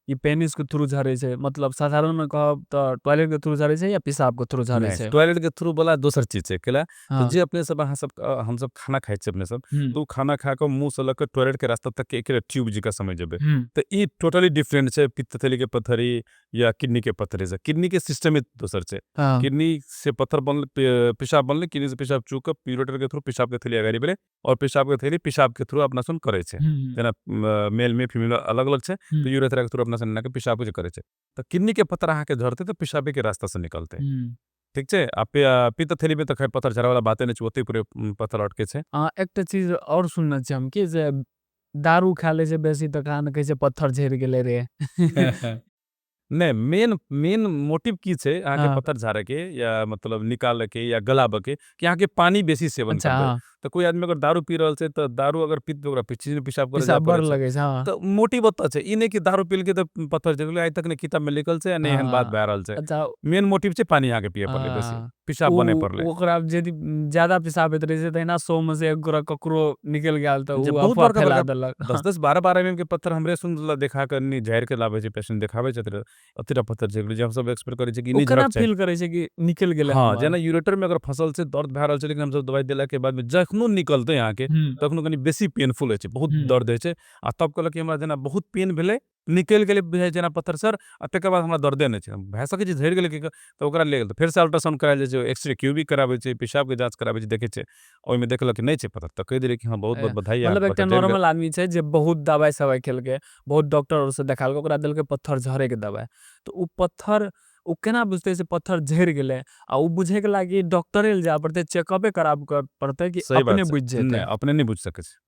कि पेनिस के थ्रू झड़ै छै? मतलब साधारण में कहब तऽ टॉयलेट के थ्रू झड़ै छै या पेशाब के थ्रू झड़ै नहीं, छै? टॉयलेट के थ्रू वाला दोसर चीज छै। कैला तो हाँ। जे अपने सब अहाँ सब हम सब खाना खाइ छी अपने सब, हुँ, तो उ खाना खा के मुँह से लऽ के टॉयलेट के रास्ता तक के एके ट्यूब जकाँ समझ जेबै। हुँ, तो ई टोटली डिफरेंट छै पित्त थैली के पत्थरी या किडनी के पत्थरी से। किडनी के सिस्टम ही दोसर छै। हाँ। किडनी से पत्थर बनलै, पेशाब बनलै, किडनी से पेशाब चूक के यूरेटर के थ्रू पेशाब के थैली अगाडि भेलै और पेशाब के थैली पेशाब के थ्रू अपना सन करै छै। हुँ, जेना मेल में फीमेल अलग-अलग छै, हुँ, तो यूरेथ्रा के थ्रू अपना सन के पेशाब जे करै छै। तो किडनी के पत्थर अहाँके झड़तै तऽ पेशाबे के रास्ता से निकलतै। हुँ। ठीक छै? आ पित्त थैली में तऽ खैर पत्थर झड़े वाला बाते नहीं छै, ओतै पूरे पत्थर अटकै छै। एकटा चीज और सुनने छियै हम कि जे दारू खा लै छै बेसी तऽ कान कहै छै पत्थर झड़ि गेलै रे। नहीं, मेन मोटिव की छै अहाँके हाँ, पत्थर झाड़यके या मतलब निकालयके या गलाबयके कि अहाँके पानी बेसी सेवन अच्छा करबै। हाँ, तऽ कोई आदमी अगर दारू पी रहल छै तऽ दारू अगर पीत ओकरा पेशाब करे जाय पेशाब बड़ पड़ै छै। लगै छै, हाँ। तऽ मोटिव ओतऽ छै, ई नहीं कि दारू पी लेलकै तऽ पत्थर झड़ि गेलै, आइ तक ने किताब में लिखल छै आ ने एहन बात हाँ, भए रहल छै। अच्छा मेन मोटिव छै पानी अहाँके पिये पड़लै बेसी, हाँ, पेशाब बने पड़लै। ओकरा यदि ज्यादा पेशाब होइत रहै छै तहिना 100 में से 1 गोरा ककरो निकलि गेल तऽ जे उ बहुत अफवाह बड़का-बड़का फैला देलक। हाँ, 10-10 12-12 एमएम के पत्थर हमरे सुन देखा के नहीं झाड़ि के लाबै छै पेशेंट देखाबै छै तऽ अतेटा पत्थर झड़ि गेलै जे हम सब एक्सपेक्ट करै छै कि उ नहीं केना झड़क चाही। फील करै छै कि निकलि गेलै हाँ, हमर? जेना यूरेटर में अगर फँसल छै, दर्द भए रहल छै, लेकिन हम सब दवाई देला के बाद में जखनो निकलतै अहाँके, हुँ, तखनो कनि बेसी पेनफुल होइ छै, बहुत हुँ, दर्द होइ छै। आ तब कहलक कि हमरा जेना बहुत पेन भेलै, निकलि गेलै बुझाइ जेना पत्थर सर, आ तकर बाद हमरा दर्दे नहि छै। भए सकै छै झड़ि गेलै कि तऽ ओकरा ले गेल तऽ फेर से अल्ट्रासाउंड कराएल जाइ छै, एक्स-रे क्यूबी कराबै छै, पेशाब के जाँच कराबै छै, देखै छै। ओहिमे देखलक कि नहीं छै पत्थर तऽ कहि देलै कि हाँ बहुत-बहुत बधाई मतलब अहाँके एकटा पत्थर झड़ि गेल। नॉर्मल आदमी छै जे बहुत दवाई-सवाई खेलकै, बहुत डॉक्टर और से देखालकै, ओकरा देलकै पत्थर झड़े के दवाई। तो उ पत्थर उ केना बुझतै से पत्थर झड़ि गेलै? आ उ बुझे के लागी डॉक्टरे लग जाय पड़तै, चेकअपे कराब पड़तै कि सही अपने बात छै। बुझि नहीं, जेतै? अपने नहीं बुझि सकै छै।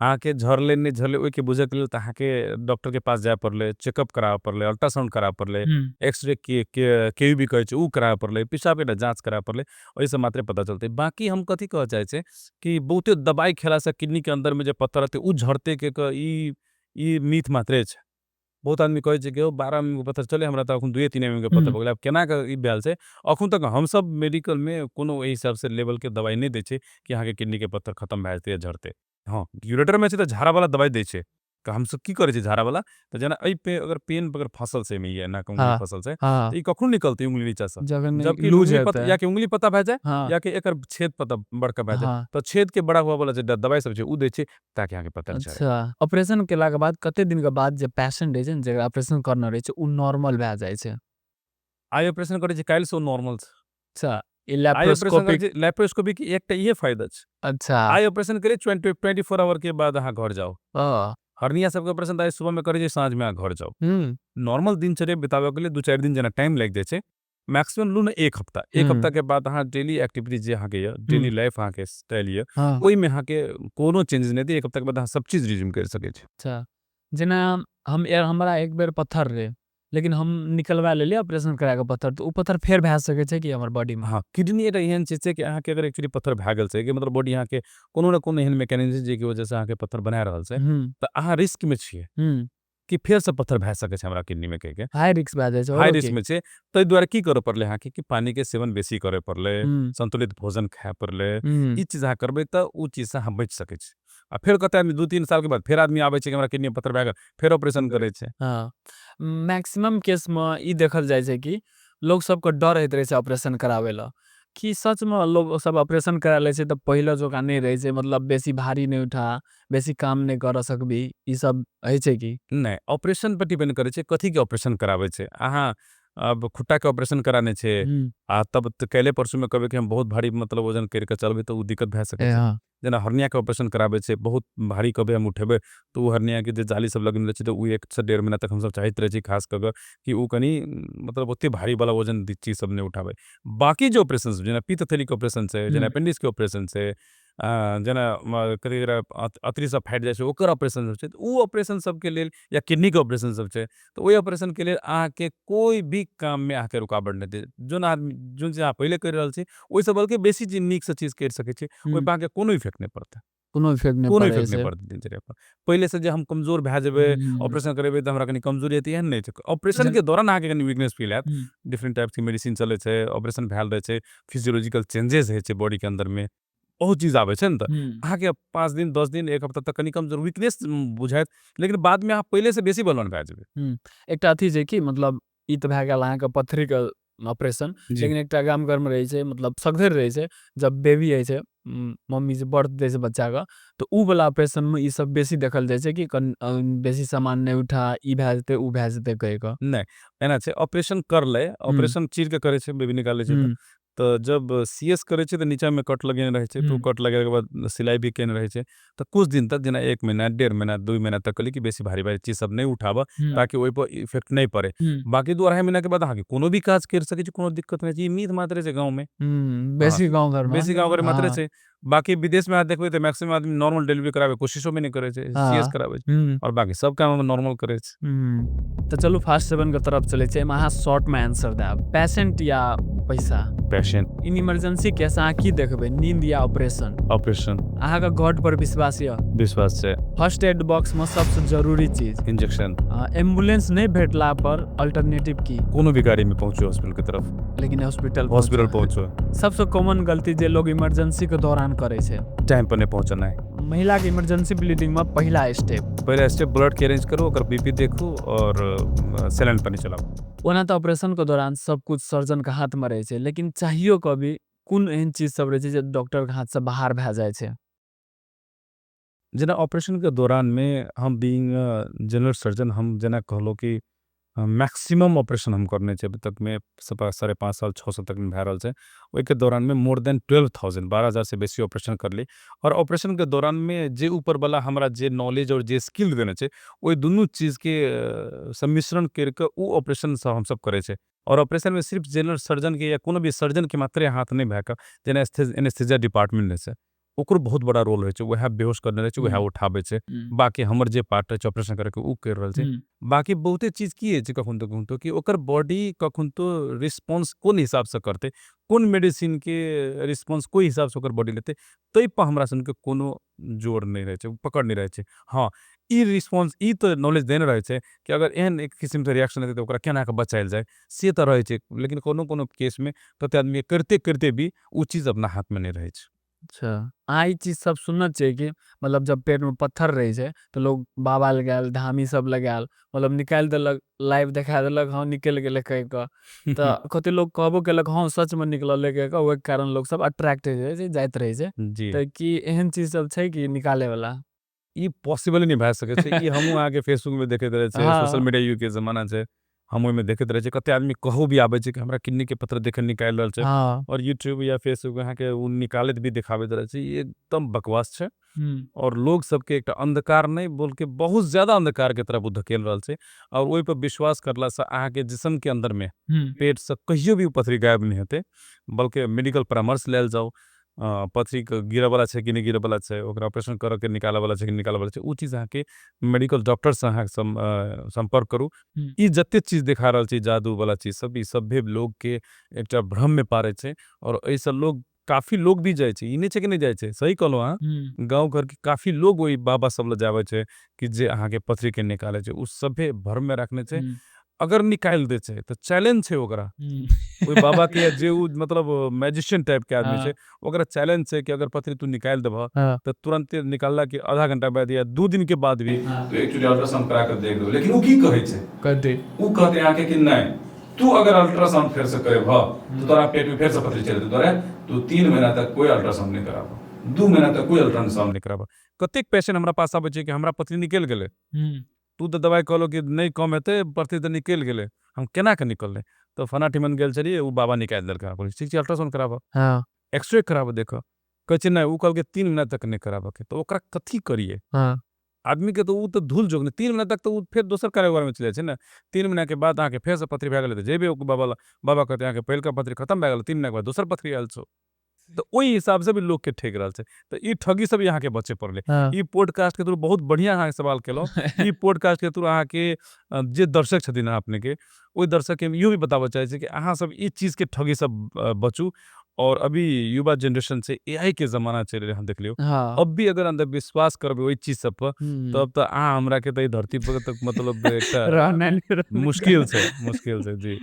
अहाँके झड़लै नहीं झड़लै ओहिके बुझयके लेल तऽ अहाँके डॉक्टर के पास जाय पड़लै, चेकअप कराबऽ पड़लै, अल्ट्रासाउंड कराबऽ पड़लै, हुँ, एक्स-रे के क्यूबी कहै छै उ कराबऽ पड़लै, पेशाब के जाँच कराबऽ पड़लै, ओहिसँ मात्रे पता चलतै। बाकी हम कथी कहऽ चाहै छै कि बहुते दवाई खेलासँ किडनी के अंदर में जे पत्थर रहतै उ झड़तै के ई मिथ मात्रे छै। बहुत आदमी कहै छै कि ओ 12 एमएम के पत्थर छलै, हमरा तऽ एखन 2-3 एमएम के पत्थर हुँ, भऽ गेलै। आब केना कऽ ई भेल छै? एखन तक हम सब मेडिकल में कोनो ओहि हिसाब से लेवल के दवाई नहीं दै छै कि अहाँके किडनी के पत्थर खत्म भए जेतै या झड़तै। हाँ, यूरेटर में छै तऽ झाड़ा वाला दवाई दै छै। तऽ हम सब की करै छियै झाड़ा वाला? तऽ जेना एहि पे अगर पेन अगर फँसल छै एहिमे या एना के उँगली हाँ, फँसल छै, हाँ, तऽ ई कखनो निकलतै उँगली नीचा से? जखन जबकि लूज उँगली पता हेतै। या कि उँगली पता भए जाए हाँ, या कि एकर छेद पता बड़का भए जाए। हाँ, तऽ छेद के बड़ा हुआ वाला जे दवाई सब छै उ दै छै ताकि अहाँके पत्थर झड़े। अच्छा। ऑपरेशन केलाके बाद कते दिन के बाद जे पेशेंट रहै छै ने जेकरा ऑपरेशन करना रहै छै उ नॉर्मल भए जाइ छै? आइ ऑपरेशन करै छै, काल्हि से ओ नॉर्मल छै। अच्छा, ई आइ ऑपरेशन करै लैप्रोस्कोपिक छै, लैप्रोस्कोपी के एकटा इहे फायदा छै। अच्छा, आइ ऑपरेशन करिए 24 आवर के बाद अहाँ घर जाउ। अ, हर्निया सबके ऑपरेशन तऽ आइ सुबह में करै छै, साँझ में अहाँ घर जाउ। हुँ, नॉर्मल दिनचर्या बिताबऽ के लिए 2-4 दिन जेना टाइम लागि जाइ छै, मैक्सिमम लू ना 1 हफ्ता। 1 हफ्ता हम्म के बाद अहाँ डेली एक्टिविटी जे अहाँके ये, डेली लाइफ अहाँके स्टाइल ये, हाँ ओहिमे अहाँके कोनो चेंजेस नहि दै। 1 हफ्ता के बाद अहाँ सब चीज रिज्यूम करि सकै छी। अच्छा जेना हमरा एक बेर पत्थर रहे लेकिन हम निकलवा लेलिए ऑपरेशन करा के पत्थर तो उ पत्थर फेर भए सकै छै कि हमर बॉडी में हाँ, किडनी एकटा एहन चीज छै कि अहाँके अगर एक्चुअली पत्थर भए गेल छै कि मतलब बॉडी अहाँके कोनो न कोनो एहन मैकेनिज्म छै जेकी वजह से अहाँके पत्थर बना रहल छै, हम्म तऽ अहाँ रिस्क में छियै हम्म कि फेर से पत्थर भए सकै छै हमरा किडनी में कहिके। हाई रिस्क भए जाइ छै हाई औरो रिस्क की में छै, ताहि दुआरे की करऽ पड़लै अहाँके कि पानी के सेवन बेसी करऽ पड़लै, हम्म संतुलित भोजन खाय पड़लै। हम्म ई चीज अहाँ करबै तऽ उ चीज से अहाँ बचि सकै छी। आ फेर कते आदमी 2-3 साल के बाद फेर आदमी आबै छै कि हमरा किडनी में पत्थर भए गेल, फेर ऑपरेशन करै छै। हाँ मैक्सिमम केस में ई देखल जाइ छै कि लोग सबके डर होइत रहै छै ऑपरेशन करावे ला कि सच में लोग सब ऑपरेशन करा लै छै तऽ पहिले जकाँ नहीं रहै छै मतलब बेसी भारी नहीं उठा बेसी काम नहीं कर सकबी ई सब होइ छै कि नहि, ऑपरेशन पर डिपेंड करै छै कथी के ऑपरेशन कराबै छै। अहाँ अब खुट्टा के ऑपरेशन कराने छै हम्म आ तब तऽ काल्हे परसू में कहबै कि हम बहुत भारी मतलब वजन करि के चलबै तऽ उ दिक्कत भए सकै छै। हाँ जेना हर्निया के ऑपरेशन कराबै छै, बहुत भारी कहबै हम उठेबै तऽ उ हर्निया के जे जाली सब लगेने रहै छै तऽ उ 1 से 1.5 महीना तक हमसब चाहैत रहै छी खास कऽ के कि उ कनी मतलब ओते भारी वाला वजन चीज सब नहि उठाबै। बाकी जे ऑपरेशन जेना पित्त थैली के ऑपरेशन छै, जेना हम्म अपेंडिक्स के ऑपरेशन छै, जेना कथी एकरा अतरी सब फाटि जाइ छै ओकर ऑपरेशन सब छै, तऽ उ ऑपरेशन सबके लेल या किडनी के ऑपरेशन सब छै, तऽ ओहि ऑपरेशन के लेल अहाँके कोई भी काम में अहाँके रुकावट नहि देत। जोन चीज अहाँ पहिले करि रहल छी ओहिसँ बल्कि बेसी चीज नीकसँ चीज करि सकै छी, हम्म ओहिपर अहाँके कोनो इफेक्ट नहि पड़तै। कोनो इफेक्ट नहीं कोनो पड़े इफेक्ट नहि से पड़तै दिनचर्या पर। पहिले से जे हम कमजोर भए जेबै, हम्म ऑपरेशन करेबै तऽ हमरा कनी कमजोरी हेतै, एहन नहि छै। ऑपरेशन जन के दौरान अहाँके कनी वीकनेस फील हैत। हम्म डिफरेंट टाइप्स के मेडिसिन चलै छै, ऑपरेशन भेल रहै छै, फिजियोलॉजिकल चेंजेस होइ छै बॉडी के अंदर में, बहुत चीज आबै छै ने, तऽ हम्म अहाँके 5 दिन 10 दिन 1 हफ्ता तक कनी कमजोर वीकनेस बुझाइत, लेकिन बाद में अहाँ पहिले से बेसी बलवान भए जेबै। एकटा अथी छै कि मतलब ई तऽ भए गेल अहाँके पथरी के ऑपरेशन जी। लेकिन एकटा गाम घर में रहै छै मतलब सगधर रहै छै जब बेबी होइ छै मम्मी जे बर्थ दै छै बच्चा के तऽ उ वाला ऑपरेशन में ई सब बेसी देखल जाइ छै कि बेसी सामान नहीं उठा ई भए जेतै उ भए जेतै कहि कऽ नहि, एना छै ऑपरेशन करलै, हम्म ऑपरेशन चीर के करे छै, बेबी निकालै छै तऽ। हम्म तऽ जब सीएस करे छै तऽ नीचा में कट लगेने रहै छै, तऽ उ हम्म कट लगेला के बाद सिलाई भी केने रहै छै। तऽ कुछ दिन तक जेना 1 महीना, 1.5 महीना, 2 महीना तक कहलियै कि बेसी भारी चीज सब नहीं उठाबऽ हम्म ताकि ओइ पर इफेक्ट नहीं पड़े। हम्म बाकी 2 अढ़ाई महीना के बाद अहाँके कोनो भी काज करि सकै छी, कोनो दिक्कत नहि छै। ई मीत मात्र छै गाँव में। हाँ, बेसी गाँव घर में बेसी गाँव घर में मात्रे हाँ छै। बाकी विदेश में अहाँ देखबै तऽ मैक्सिमम आदमी नॉर्मल डिलीवरी कराबै कोशिशो भी नहीं करै छै, सीएस हाँ कराबै छै हम्म और बाकी सब काम नॉर्मल करै छै। तऽ चलू फास्ट 7 के तरफ चलै छै एहिमे अहाँ शॉर्ट में आंसर देब पेशेंट या पैसा पेशेंट, इन इमरजेंसी केस अहाँ की देखबै नींद या ऑपरेशन ऑपरेशन, अहाँके गॉड पर विश्वास यऽ विश्वास छै, फर्स्ट एड बॉक्स में सबसे जरूरी चीज इंजेक्शन। एम्बुलेंस नहीं भेटला पर अल्टरनेटिव की कोनो भी गाड़ी में पहुंचो हॉस्पिटल की तरफ, लेकिन हॉस्पिटल हॉस्पिटल पहुंचो पहुंचो, सबसे कॉमन गलती जे लोग इमरजेंसी के दौरान करे छै टाइम पर नहीं पहुंचना है। महिला के इमरजेंसी ब्लीडिंग में पहला स्टेप पहले स्टेप ब्लड के अरेंज करो, ओकर बीपी देखो और सैलाइन पानी चलाओ। ओना तऽ ऑपरेशन के दौरान सब कुछ सर्जन के हाथ में रहे छै लेकिन चाहियो कभी कोन एहन चीज सब रहे छै जे डॉक्टर के हाथ से बाहर भए जाइ छै जेना ऑपरेशन के दौरान में हम बीइंग जनरल सर्जन हम जेना कहलो कि मैक्सिमम ऑपरेशन हम करने छै अभी तक में 5.5 साल 6 साल तक में भए रहल छै। ओहि के दौरान में मोर देन 12,000 से बेसी ऑपरेशन करली और ऑपरेशन के दौरान में जे ऊपर वाला हमरा जे नॉलेज और जे स्किल देने छै ओहि दुनू चीज के सम्मिश्रण करके उ ऑपरेशन सब हम सब करे छै। और ऑपरेशन में सिर्फ जनरल सर्जन के या कोनो भी सर्जन के मात्रे हाथ नहीं भए के जेना एनेस्थीसिया डिपार्टमेंट में छै ओकर बहुत बड़ा रोल रहै छै, वएह बेहोश करने रहै छै, वएह उठाबै छै। बाकी हमर जे पार्ट रहै छै ऑपरेशन करे के उ कर रहल छै। बाकी बहुते चीज की है कखन तो कि ओकर बॉडी कखन तो रिस्पांस कोन हिसाब से करते, कोन मेडिसिन के रिस्पांस कोई हिसाब से ओकर बॉडी लेते, तै पर हमरा सन के कोनो जोर नहीं रहै छै, पकड़ नहीं रहै छै। हाँ, ई रिस्पांस ई तो नॉलेज देने रहै छै कि अगर एहन एक किस्म से रिएक्शन हेतै तऽ ओकरा केना के बचायल जाए से तऽ रहै छै, लेकिन कोनो केस में कते आदमी करते भी उ चीज अपना हाथ में नहीं रहै छै। अच्छा अहाँ ई चीज सब सुनना चाहिए कि मतलब जब पेट में पत्थर रहे छै तो लोग बाबा लगायल धामी सब लगायल मतलब निकाल देलक लाइव देखा देलक हाँ निकल गेले कह के तऽ कते लोग कहबो केलक हाँ सच में निकलल कह के ओहि कारण लोग सब अट्रैक्ट हो छै जाइत रहे छै जी। तऽ की एहन चीज सब छै कि निकाले वाला ई पॉसिबल नहीं भए सकै छै। ई हमहूँ अहाँके फेसबुक में देखैत रहै छै, सोशल हाँ मीडिया युग के जमाना छै। हम ओहिमे देखैत रहै छै कते आदमी कहो भी आबै छै कि हमरा किडनी के पत्र देखे निकालि रहल छै और यूट्यूब या फेसबुक अहाँ के उ निकालैत भी दिखाबैत रहै छै, ई एकदम बकवास छै। और लोग सबके एकटा अंधकार नहीं बोल के बहुत ज्यादा अंधकार के तरफ उ धकेल रहल छै और ओहि पर विश्वास करला से अहाँ के जिस्म के अंदर में पेट से कहियो भी उ पथरी गायब नहीं हेतै, बल्कि मेडिकल परामर्श लेल जाओ, पथरी के गिरऽ वाला छै कि नहीं गिरऽ वाला छै, ओकरा ऑपरेशन करऽ के निकालऽ वाला छै कि निकालऽ वाला छै, उ चीज अहाँ के मेडिकल डॉक्टर से अहाँ संपर्क करू। ई जते चीज देखा रहल छै जादू वाला चीज सब, ई सभे लोग के एकटा भ्रम में पारै छै और एहिसँ लोग काफी लोग भी जाइ छै, ई नहीं छै कि नहीं जाइ छै, सही कहलहुँ अहाँ, गाँव घर के काफी लोग ओहि बाबा सब लग जाबै छै कि जे अहाँ के पथरी के निकालै छै, उ सभे भ्रम में रखने छै। अगर निकालि दै छै तो चैलेंज छै ओकरा, ओहि बाबा के या जे उ मतलब मैजिशियन टाइप के आदमी छै, ओकरा चैलेंज छै कि अगर पथरी तू निकालि देबह तो तुरंत निकालला के आधा घंटा बाद या 2 दिन के बाद भी तो एक्चुअली अल्ट्रासाउंड करा के देख दो, लेकिन उ की कहै छै, उ कहते अहाँ के कि नहीं तू अगर अल्ट्रासाउंड फेर से करे भ तो तोरा पेट में फेर से पथरी चल जेतौ रे, तू 3 महीना तक कोई अल्ट्रासाउंड नहीं कराबो, 2 महीना तक कोई अल्ट्रासाउंड नहीं कराबो। कतेक पेशेंट हमरा पास आबै छै कि हमरा पथरी निकलि गेलै, तू तो दवाई कहलो कि नहीं कम हेतै, पथरी तो निकलि गेलै, हम केना के निकललै, तो फना ठिमन गेल छलियै, उ बाबा निकालि देलकै, बोले ठीक छै अल्ट्रासाउंड कराबऽ, एक्सरे कराबऽ देखऽ, कहै छै नहीं उ कहलकै 3 महीना तक नहीं कराबऽ के, तो ओकरा कथी करिए, आदमी के तो उ तो धूल जोग नहीं, 3 महीना तक तो उ फेर दोसर कारोबार में चलि जाइ छै ने, 3 महीना के बाद अहाँ के फेर से पथरी भए गेलै तो जेबे बाबा कहते अहाँ के पहिलका पथरी खत्म भए गेलै, 3 महीना के बाद दोसर पथरी आयल छौ, तो ओहि हिसाब से भी लोग के ठेक रहल छै, तो ई ठगी से भी अहाँ के बचे पड़ले। ई पॉडकास्ट के थ्रू बहुत बढ़िया अहाँ के सवाल केलो, ई पॉडकास्ट के थ्रू अहाँ के जे दर्शक छथिन अपने के, ओहि दर्शक के इहो भी बताबऽ चाहै छै कि अहाँ सब ई चीज के ठगी से बचू। और अभी युवा जनरेशन से एआई के जमाना चल रहा देख लियो, अब भी अगर अंधविश्वास करबे ओहि चीज सब पर, तब तो अहाँ हमरा के तो ई धरती पर तक मतलब एकटा मुश्किल छै जी।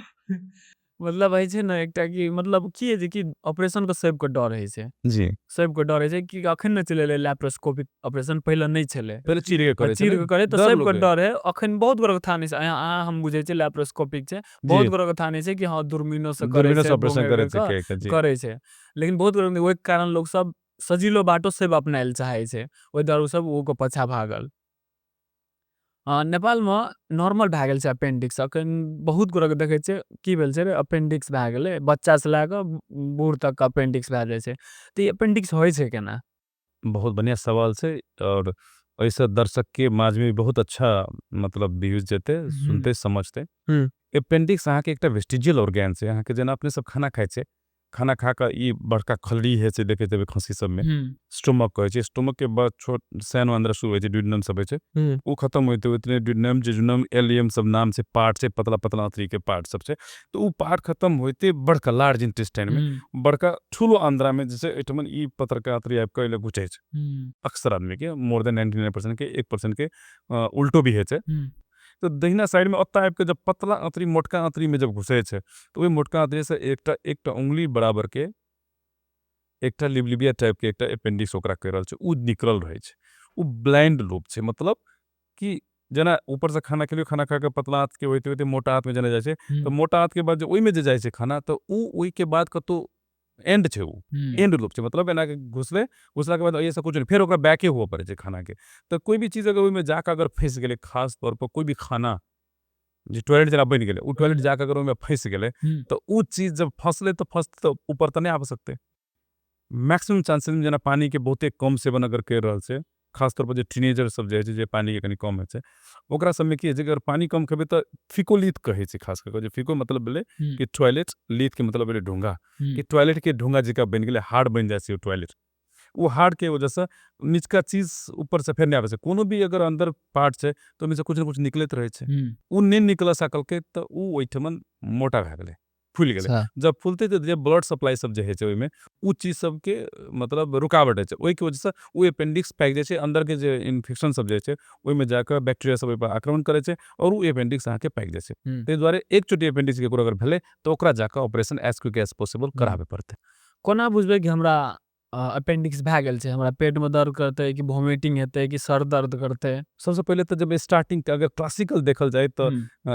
मतलब है छै ने एकटा कि मतलब की है जे कि ऑपरेशन के सबके डर है छै, जी सबके डर है छै कि अखन न चले लैप्रोस्कोपिक ऑपरेशन पहले नहीं चले, पहले चीर के करे चीर के करे तो सबके डर है, अखन बहुत गोरे के थाने छै, अहाँ हम बुझे छै लैप्रोस्कोपिक छै, बहुत गोरे के थाने छै कि हां दूरबीनो से करे छै, ऑपरेशन करे छै, लेकिन बहुत गोरे ओहि कारण लोग सब सजीलो बाटो सब अपनाएल चाहे छै, ओहि डर सब ओ को पछा भागल। नेपाल में नॉर्मल भए गेल छै अपेंडिक्स, अखन बहुत गोरे के देखै छै की भेल छै रे अपेंडिक्स भए गेलै, बच्चा से लए के बूढ़ तक अपेंडिक्स भए जाइ छै, तो ई अपेंडिक्स होइ छै केना? बहुत बढ़िया सवाल छै और ऐसा दर्शक के माज में बहुत अच्छा मतलब व्यूज जेते सुनते समझते। अपेंडिक्स अहाँ के एकटा वेस्टिजियल ऑर्गन छै, अहाँ के जेना अपने सब खाना खाइ छै, खाना खा के ई बड़का खल्ली है छै देखे देबे खस्सी सब में, स्टोमक कहै छै, स्टोमक के बाद छोट सैनो अंदर शुरू होइ छै, ड्यूडेनम सब होइ छै, उ खत्म होते उतने ड्यूडेनम जेजुनम एलियम सब नाम से पार्ट छै, पतला पतला आंतरी के पार्ट सब छै, तो उ पार्ट खत्म होते बड़का लार्ज इंटेस्टाइन में बड़का ठुलो आंद्रा में जैसे एठमन ई पत्रका आंतरी आब के घुसे छै, अक्सर आदमी के मोर देन 99% के 1% के उल्टो भी है छै। तो दहिना साइड में ओत्ता आब के जब पतला आंतरी मोटका आंतरी में जब घुसे छै, तो ओहि मोटका आंतरी से एकटा उंगली बराबर के एकटा लिबलिबिया टाइप के एकटा अपेंडिक्स ओकरा कह रहल छै, उ निकलल रहे छै, उ ब्लाइंड लूप छै, मतलब कि जेना ऊपर से खाना खेलियो, खाना खा के पतला हाथ के होते होते मोटा हाथ में जेना जाइ छै, तो मोटा हाथ के बाद जो ओहि में जे जाइ छै खाना, तो उ ओहि के बाद कतो एंड छै, उ एंड लूप छै, मतलब एना के घुसला के बाद ऐसा कुछ नहीं, फिर ओकरा बैके हुआ पड़े छै खाना के, तो कोई भी चीज अगर ओहि में जाके अगर फंस गेले, खास तौर पर कोई भी खाना जे टॉयलेट जेना बन गेले, उ टॉयलेट जाके अगर ओहि में फंस गेले, तो उ चीज जब फंसले तो ऊपर तो नहीं आ सकते। मैक्सिमम चांसेस में जेना पानी के बहुते कम सेवन अगर कर रहल छै, खास तौर पर जे टीनेजर सब जे छै, जे पानी के कनी कम है छै, ओकरा सब में की है छै, अगर पानी कम खेबे तो फिकोलित कहे छै, खास करके जे फिको मतलब भेले कि टॉयलेट, लीथ के मतलब भेले ढूंगा, कि टॉयलेट के ढूंगा जेका बन गेले, हार्ड बन जाए छै टॉयलेट, वो हार्ड के वजह से निचका चीज ऊपर से फिर नहीं आवे छै, कोनो भी अगर अंदर पार्ट छै तो ओमे से कुछ न कुछ निकलत रहे छै, उ नहीं निकल सकल के तो उ ओइठमन मोटा भए गेले, फूल गेले, जब फूलते तो जे ब्लड सप्लाई सब जे है छै ओहि में उ चीज सब के मतलब रुकावट है छै, ओहि के वजह से उ अपेंडिक्स पैक जाय छै, अंदर के जे इन्फेक्शन सब जे छै ओहि में जाके बैक्टीरिया सब ओहि पर आक्रमण करे छै और उ अपेंडिक्स अहाँ के पैक जाय छै, तै दुआरे एक चोटी अपेंडिक्स के अगर भेले तो ओकरा जाके operation as quick as possible कराबे पड़ते। कोना बुझबे कि हमरा अपेंडिक्स भए गेल छै, हमरा पेट में दर्द करते कि वोमिटिंग हेतै कि सर दर्द करते? सबसे पहले तो जब स्टार्टिंग के अगर क्लासिकल देखल जाए तो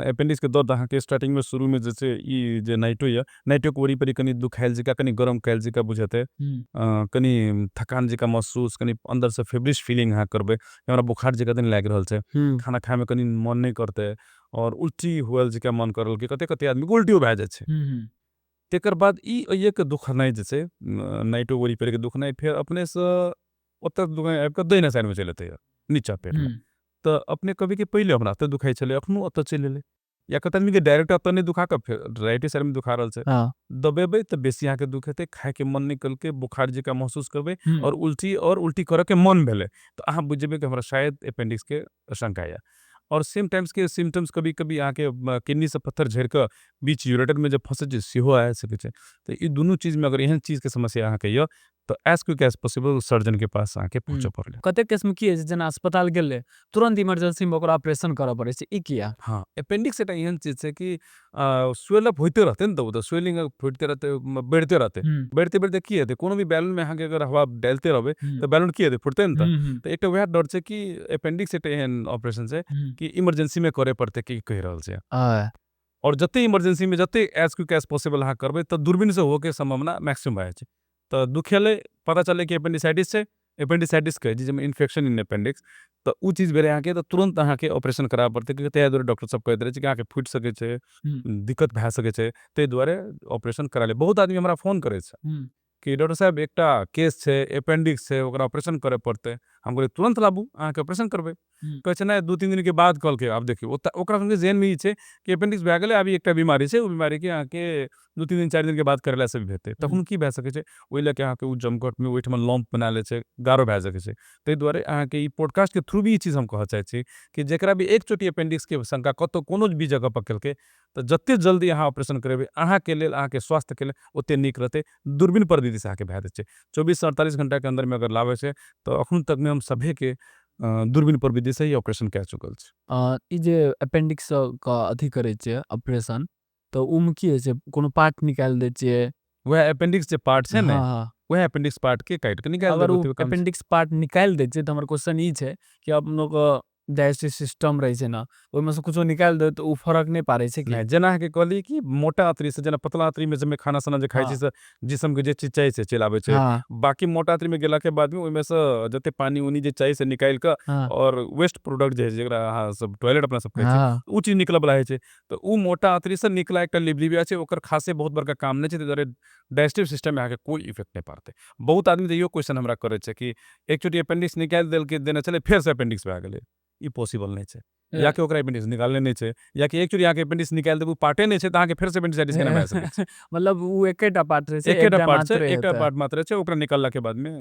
अपेंडिक्स के दर्द अहाँ के स्टार्टिंग में शुरू में जैसे ई जे नाइटो या नाइटो के ओरी परी कनी दुखाइल जिका कनी गरम काइल जिका बुझाते कनी थकान जिका महसूस कनी अंदर से फेवरिश फीलिंग अहाँ करबे हमरा बुखार जिका दिन लाग रहल छै खाना खाए में कनी मन नहीं करते और उल्टी हुएल जिका मन करल कि कते कते आदमी के उल्टियो भए जाय छै तेकर बाद ई ये के दुख नहीं जैसे नाइटो ओरी परी के दुख नहीं फिर अपने से ओतऽ दुख आबि के दाहिना साइड में चलि एतै नीचा पेट में तो अपने कभी के पहले हमरा अतऽ दुखाई छले अखनो अतऽ चलि एलै या कते आदमी के डायरेक्ट अतऽ नहीं दुखा के फिर राइट साइड में दुखा रहल छै दबेबै तो बेसी अहाँ के दुख हेतै खाए के मन निकल के बुखार जिका महसूस करबै और उल्टी करे के मन भेले तो अहाँ बुझबे कि हमरा शायद अपेंडिक्स के शंका है और सेम टाइम्स के सिम्टम्स कभी कभी अहाँ के किडनी से पत्थर झड़ के बीच यूरेटर में जब फंसे छै सेहो आ सके छै तो ई दुनू चीज में अगर एहन चीज के समस्या अहाँ के य तो as quick as possible surgeon के पास आके पहुंचे पड़ले कते केस में की है जना अस्पताल गेले तुरंत इमरजेंसी में ओकरा ऑपरेशन करऽ पड़े छै ई किया? हाँ अपेंडिक्स एटा एहन चीज छै कि स्वेल अप होते रहते न तो स्वेलिंग होते रहते बढ़ते रहते बढ़ते बढ़ते की हेतै कोनो भी बैलून में अहाँ के अगर हवा डालते रहबे तो बैलून की हेतै फुटते न तो एकटा वह डर छै कि अपेंडिक्स एटा एहन ऑपरेशन छै कि इमरजेंसी में करे पड़ते कि कहि रहल छै और जते इमरजेंसी में जते एज क्विक एज पॉसिबल अहाँ करबे तो दूरबीन से होके संभावना मैक्सिमम भए छै तो दुखेले पता चले कि अपेंडिसाइटिस छै अपेंडिसाइटिस के जिसमें इन्फेक्शन इन अपेंडिक्स तो उ चीज भेले अहाँ के तो तुरंत अहाँ के ऑपरेशन कराबे पड़ते कि तै दुआरे डॉक्टर सब कहैत रहे छै कि अहाँ के फुट सके छै दिक्कत भए सके छै तै दुआरे ऑपरेशन करा ले बहुत आदमी हमरा फोन करे छै कि डॉक्टर साहब एकटा केस छै अपेंडिक्स छै ओकरा ऑपरेशन करे पड़ते हम कहलिए तुरंत लाबू अहाँ के ऑपरेशन करबे कहै छै ना 2-3 दिन के बाद कल के आब देखियो ओकरा संगे जेन में ई छै कि अपेंडिक्स भए गेलै आब एकटा बीमारी छै ओ बीमारी के अहाँ के 2-3 दिन 4 दिन के बाद करेला से भी हेतै तखन की भए सकै छै ओइ लए के अहाँ के उ जमघट में ओइठमा लम्प बना ले छै गारो भए सकै छै तै दुआरे अहाँ के ई पॉडकास्ट के थ्रू भी ई चीज हम कहऽ चाहै छी कि जेकरा भी एक चोटी अपेंडिक्स के शंका कतो कोनो भी जगह पकड़लकै तो जते जल्दी अहाँ ऑपरेशन करेबे अहाँ के लेल अहाँ के स्वास्थ्य के लेल ओते नीक रहते दूरबीन परिधि से अहाँ के भए जेतै 24 से 48 घंटा के अंदर में अगर लावे छै तो अखन तक में हम सभे के दूरबीन परिधि से ही ऑपरेशन कए चुकल छै ई जे अपेंडिक्स का अथी करे छै ऑपरेशन तो उ में की होय छै कोनो पार्ट निकाल दै छियै वह अपेंडिक्स जे पार्ट छै ने वह अपेंडिक्स पार्ट के काट के निकाल अगर उ अपेंडिक्स पार्ट निकाल दै छै तो हमर क्वेश्चन ई छै कि अपन लोग डाइजेस्टिव सिस्टम रहे छै ना ओइ में से कुछो निकाल दे तो उ फर्क नहीं पारे छै कि नहीं जना के कहली कि मोटा आंतरी से जना पतला आंतरी में जब खाना साना जे खाइ छै से जिस्म के जे चीज चाहिए से चलावे छै बाकी मोटा आंतरी में गेला के बाद में ओइ में से जते पानी उनी जे चाहिए से निकाल के और वेस्ट प्रोडक्ट जे जेकरा अहाँ सब टॉयलेट अपना सब कहै छै उ चीज निकलब रहे छै तो उ मोटा आंतरी से निकला एकटा लिबलिबिया छै ओकर खासे बहुत बड़का काम नहीं छै तै दुआरे डाइजेस्टिव सिस्टम में अहाँ के कोई इफेक्ट नहीं पड़ते बहुत आदमी तो यो क्वेश्चन हमरा करे छै कि एक चोटी अपेंडिक्स निकाल देल के देना चले फिर से अपेंडिक्स भए गेलै ई पॉसिबल नहीं छै या कि ओकरा अपेंडिक्स निकालने नहीं छै या कि एक चोटी अहाँ के अपेंडिक्स निकाल देबू पार्टे नहीं छै त अहाँ के फिर से अपेंडिसाइटिस केना भए सकै छै मतलब उ एकेटा पार्ट छै एकेटा पार्ट छै एकटा पार्ट मात्र छै ओकरा निकालला के बाद में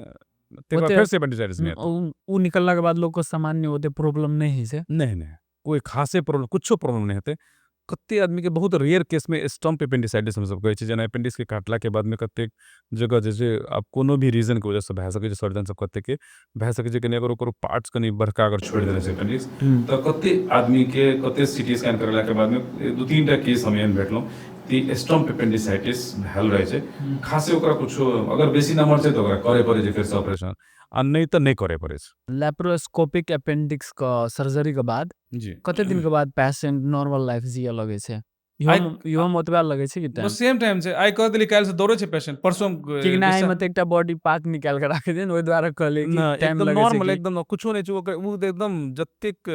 तेकर फिर से अपेंडिसाइटिस नहीं उ निकलला के बाद लोग को सामान्य होते प्रॉब्लम नहीं है नहीं कोई खासे प्रॉब्लम कुछो प्रॉब्लम नहीं हेतै कते आदमी के बहुत रेयर केस में स्टम्प अपेंडिसाइटिस हम सब कहै छै जेना अपेंडिक्स के काटला के बाद में कते जगह जैसे आप कोनो भी रीजन के वजह से भए सकै छै सर्जन सब कते के भए सकै छै कनी अगर ओकर पार्ट्स कनी बड़का अगर छोड़ देने छै अपेंडिक्स तो कते आदमी के कते सीटी स्कैन करला के बाद में 2-3 टा केस हम एहन भेटलो ती स्टम्प अपेंडिसाइटिस भेल रहे छै खासे ओकरा कुछो अगर बेसी नंबर छै तो ओकरा करे पड़े छै फिर से ऑपरेशन आ नहीं तो नहीं करे पड़े छै लैप्रोस्कोपिक अपेंडिक्स का सर्जरी के बाद जी कते दिन के बाद पेशेंट नॉर्मल लाइफ जिया लगे छै यो मतबा लगे छै कि टाइम सेम टाइम छै आइ कह देली काल से दौड़े छै पेशेंट परसों कि नहीं मत एकटा बॉडी पार्ट निकाल के राखे देन ओइ द्वारा कहले कि टाइम लगे छै नॉर्मल एकदम कुछो नहीं छै ओकर उ एकदम जतेक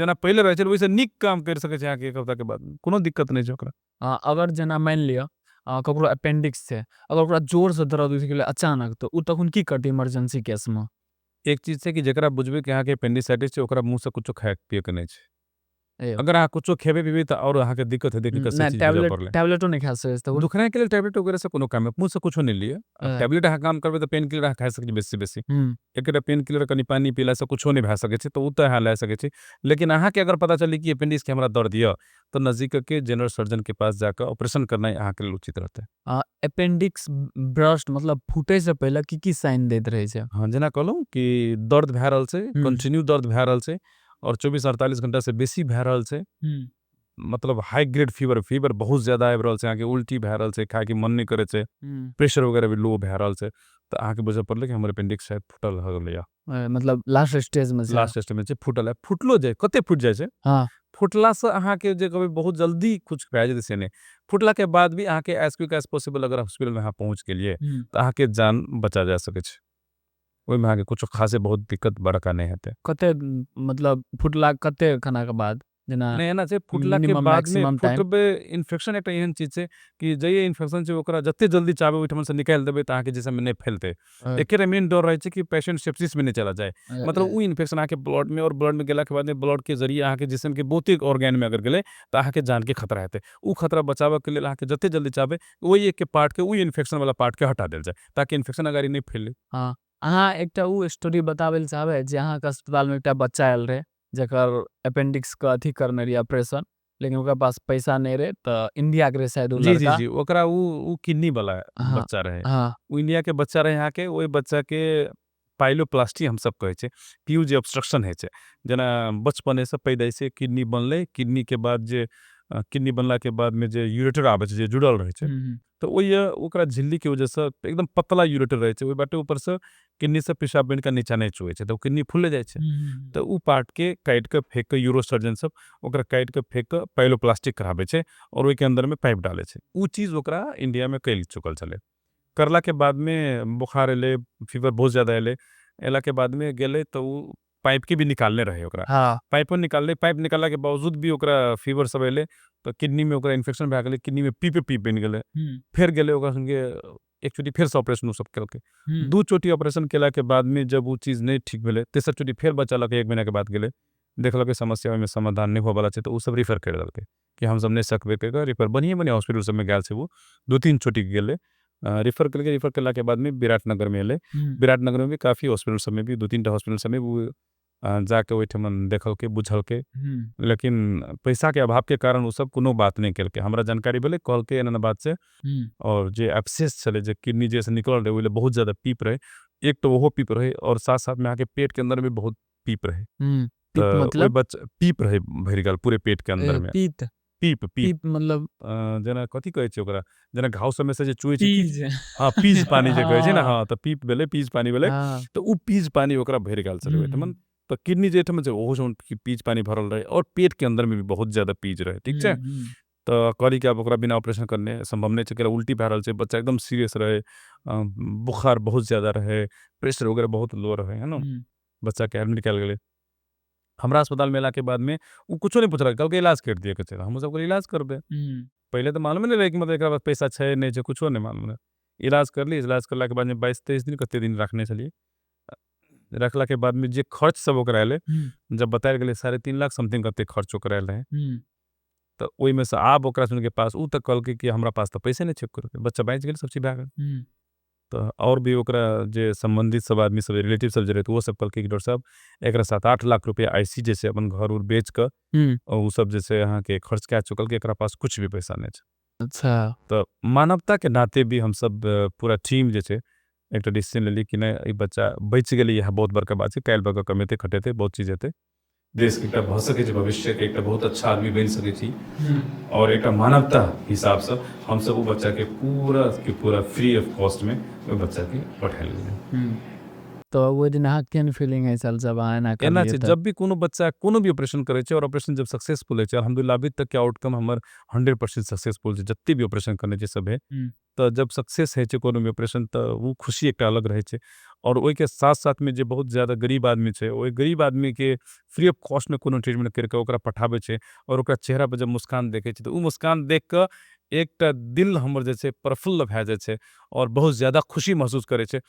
जना पहले रहे छै ओइसे नीक काम कर सके छै अहाँ के एक हफ्ता के बाद कोनो दिक्कत नहीं छै ओकरा अगर जना मान लिया ककरो अपेंडिक्स छै अगर ओकरा जोर से दर्द उठ गेलै अचानक तो उ तखन की करते इमरजेंसी केस में एक चीज छै कि जेकरा बुझबे कि अहाँ के अपेंडिसाइटिस छै ओकरा मुंह से कुछो खाए पिए के नहीं छै अगर अहाँ कुछो खेबे पीबे त और अहाँ के दिक्कत हेतै कि कसे चीज बुझा पड़ले टैबलेटो नहीं खा सकै त दुखने के लिए टैबलेट वगैरह से कोनो काम है मुंह से कुछो नहीं लिए टैबलेट अहाँ काम करबे त पेन किलर अहाँ खा सकै बेसी बेसी एकटा पेन किलर कनी पानी पीला से कुछो नहीं भए सकै छै तो उ त अहाँ ले सकै छी लेकिन अहाँ के अगर पता चली कि अपेंडिक्स के हमरा दर्द य तो नजदीक के जनरल सर्जन के पास जाकर ऑपरेशन करना अहाँ के लिए उचित रहते अपेंडिक्स ब्रस्ट मतलब फूटे से पहले की साइन देत रहे छै हां जेना कहलौ कि दर्द भए रहल छै कंटिन्यू दर्द भए रहल छै और 24-48 घंटा से बेसी भए रहल छै मतलब हाई ग्रेड फीवर बहुत ज्यादा आबि रहल छै अहाँ के उल्टी भए रहल छै खाए के मन नहीं करे छै प्रेशर वगैरह भी लो भए रहल छै तो अहाँके बुझे पड़ले कि हमर अपेंडिक्स शायद फुटल हो गेलै मतलब लास्ट स्टेज में लास्ट स्टेज में छै फुटल है फुटलो जाए कते फुट जाए छै हाँ फुटला से अहाँके जे कहबै बहुत जल्दी कुछ भए जेतै से नहि फुटला के बाद भी अहाँके एज क्विक एज पॉसिबल अगर हॉस्पिटल में अहाँ पहुँच गेलिए तो अहाँके जान बचा जा सकै छै ओहिमे अहाँके कुछ खासे बहुत दिक्कत बड़का नहीं हेतै कते मतलब फुटला कते खाना के बाद जेना नहीं एना छै फुटला के मिनिमम बाद में मैक्सिमम टाइम फुटबे इन्फेक्शन एकटा एहन चीज छै कि जइए इन्फेक्शन छै ओकरा जते जल्दी चाहबै ओहिठाम से निकालि देबै तऽ अहाँके जिसम में नहीं फैलते एके मेन डर रहै छै कि पेशेंट सेप्सिस में नहीं चला जाए मतलब वो इन्फेक्शन अहाँके ब्लड में और ब्लड में गेला के बाद में ब्लड के जरिए अहाँके जिसम के बहुते ऑर्गेन में अगर गेलै तऽ अहाँके जान के खतरा हेतै उ खतरा बचाबऽ के लेल अहाँके जते जल्दी चाहबै ओहि एक के पार्ट के ओहि इन्फेक्शन वाला पार्ट के हटा देल जाए ताकि इन्फेक्शन अगाड़ी नहीं फैले हाँ अहाँ एकटा उ स्टोरी बताबै ले चाहबै जे अहाँके अस्पताल में एकटा बच्चा आयल रहे जकर अपेंडिक्स के अथी करने रही ऑपरेशन लेकिन ओकरा पास पैसा नहीं रहे तो इंडिया के रहे शायद उ जी जी लड़का जी ओकरा उ किडनी वाला हाँ बच्चा रहे हाँ उ इंडिया के बच्चा रहे यहाँ के ओहि बच्चा के पाइलोप्लास्टी हम सब कहै छै पीयू जे ऑब्स्ट्रक्शन होइ छै जेना बचपने से पैदाइसे किडनी बनलै किडनी के बाद जे किडनी बनला के बाद में जे यूरेटर आबै छै जे जुड़ल रहै छै तो ओहि ओकरा झिल्ली के वजह से एकदम पतला यूरेटर रहै छै ओहि बाटे ऊपर से किडनी से पेशाब बन के नीचा नहीं चुए छै तो किडनी फूले जाइ छै तो उ पार्ट के काट के फेंक के यूरो सर्जन सब ओकरा काट के फेंक के पाइलोप्लास्टिक कराबै छै और ओहि के अंदर में पाइप डाले छै उ चीज ओकरा इंडिया में कैल चुकल चले करला के बाद में बुखार एले फीवर बहुत ज्यादा एले एला के बाद में गेले तो उ पाइप के भी निकालने रहे ओकरा हाँ पाइप निकालले पाइप निकालला के बावजूद भी ओकरा फीवर सब एले तो किडनी में ओकरा इन्फेक्शन भए गेलै किडनी में पीप बनि गेलै फिर गेले ओकरा संगे एक चोटी फिर से ऑपरेशन सब केलकै दू चोटी ऑपरेशन केला के बाद में जब वो चीज नहीं ठीक भेलै तेसर चोटी फिर बच्चा लगे 1 महीना के बाद गेले देखलकै समस्या में समाधान नहीं होबला छै तो उ सब रिफर कर देलकै कि हम सब नहीं सकबे के रिफर बढ़िया हॉस्पिटल सब में गेल छै वो 2-3 चोटी गेले रिफर करके रिफर करला के बाद में विराटनगर में एले विराटनगर में भी काफ़ी हॉस्पिटल सब में भी 2-3 हॉस्पिटल सब में वो जाके ओहिठमन देखलकै बुझलकै लेकिन पैसा के अभाव के कारण वो सब कोनो बात नहीं केलकै हमरा जानकारी भेलै कहलकै एना बात से और जे एब्सेस छले जे किडनी जैसे निकल रहे ओइले बहुत ज्यादा पीप रहे एक तो वो पीप रहे और साथ साथ में आके पेट के अंदर में बहुत पीप रहे पीप तो मतलब बच्चा पीप रहे भरि गेल पूरे पेट के अंदर में पीत पीप पीप पीप मतलब जेना कथी कहै छै ओकरा जेना घाव सब में से जे चुए छै पीज हाँ पीज पानी जे कहै छै ना हाँ तो पीप भेलै पीज पानी भेलै हाँ तो उ पीज पानी ओकरा भरि गेल छलै ओहिठमन तो किडनी जे एठमन छै ओहो से पीज पानी भरल रहे और पेट के अंदर में भी बहुत ज्यादा पीज रहे ठीक छै तो कहली कि अब ओकरा बिना ऑपरेशन करने संभव नहीं छै उल्टी भए रहल छै बच्चा एकदम सीरियस रहे बुखार बहुत ज्यादा रहे प्रेशर वगैरह बहुत लो रहे है ना बच्चा के एडमिट कयल गेलै हमरा अस्पताल में एला के बाद में उ कुछो नहीं पूछलक कहलकै इलाज कर दिए के हम सब इलाज करबे पहले तो मालूम नहीं रहे कि मतलब एकरा पास पैसा छै नहीं छै कुछो नहीं मालूम रहे इलाज करली इलाज करला के बाद में 22-23 दिन कते दिन रखने छलिए रखला के बाद में जे खर्च सब ओकरा एले जब बतायल गेलै 3.5 लाख समथिंग कते खर्च ओकरा एले तो ओहि में से आब ओकरा सुन के पास उ तक कहलकै कि हमरा पास तो पैसे नहीं छै करके बच्चा बाँच गेल सब चीज भए गेल तो और भी ओकरा जे संबंधित सब आदमी सब रिलेटिव सब जे रहते वो सब कहलकै कि डॉक्टर साहब एकरा 7-8 लाख रुपया आईसी जैसे अपन घर उर बेच के और उ सब जैसे अहाँ के खर्च कए चुकल के एकरा पास कुछ भी पैसा नहीं छै अच्छा तो मानवता के नाते भी हम सब पूरा टीम जे छै एक डिसीजन लेली कि नहीं ई बच्चा बच गेलै यह बहुत बड़का बात छै काल्हि बक कमेते खटेते बहुत चीज हेतै देश के एकटा भऽ सकै छै भविष्य के एकटा बहुत अच्छा आदमी बनि सकै छी और एकटा मानवता हिसाब से हम सब वो बच्चा के पूरा फ्री ऑफ कॉस्ट में वो बच्चा के पढ़ायल गेलै तो वो दिन अहाँ केहन फीलिंग है चल जब अहाँ एना एना करलिए छै जब भी कोनो बच्चा कोनो भी ऑपरेशन करे छै और ऑपरेशन जब सक्सेसफुल है छै अल्हम्दुलिल्लाह अभी तक के आउटकम हमर 100% सक्सेसफुल छै जत्ते भी ऑपरेशन करने छै सब है तो जब सक्सेस है छै कोनो भी ऑपरेशन तो वो खुशी एकटा अलग रहे छै और ओहि के साथ साथ में जे बहुत ज्यादा गरीब आदमी छै ओहि गरीब आदमी के फ्री ऑफ कॉस्ट में कोनो ट्रीटमेंट करके ओकरा पठाबै छै और ओकरा चेहरा पर जब मुस्कान देखे छै तो उ मुस्कान देख के एकटा दिल हमर जे छै प्रफुल्ल भए जाइ छै और बहुत ज्यादा खुशी महसूस करे छै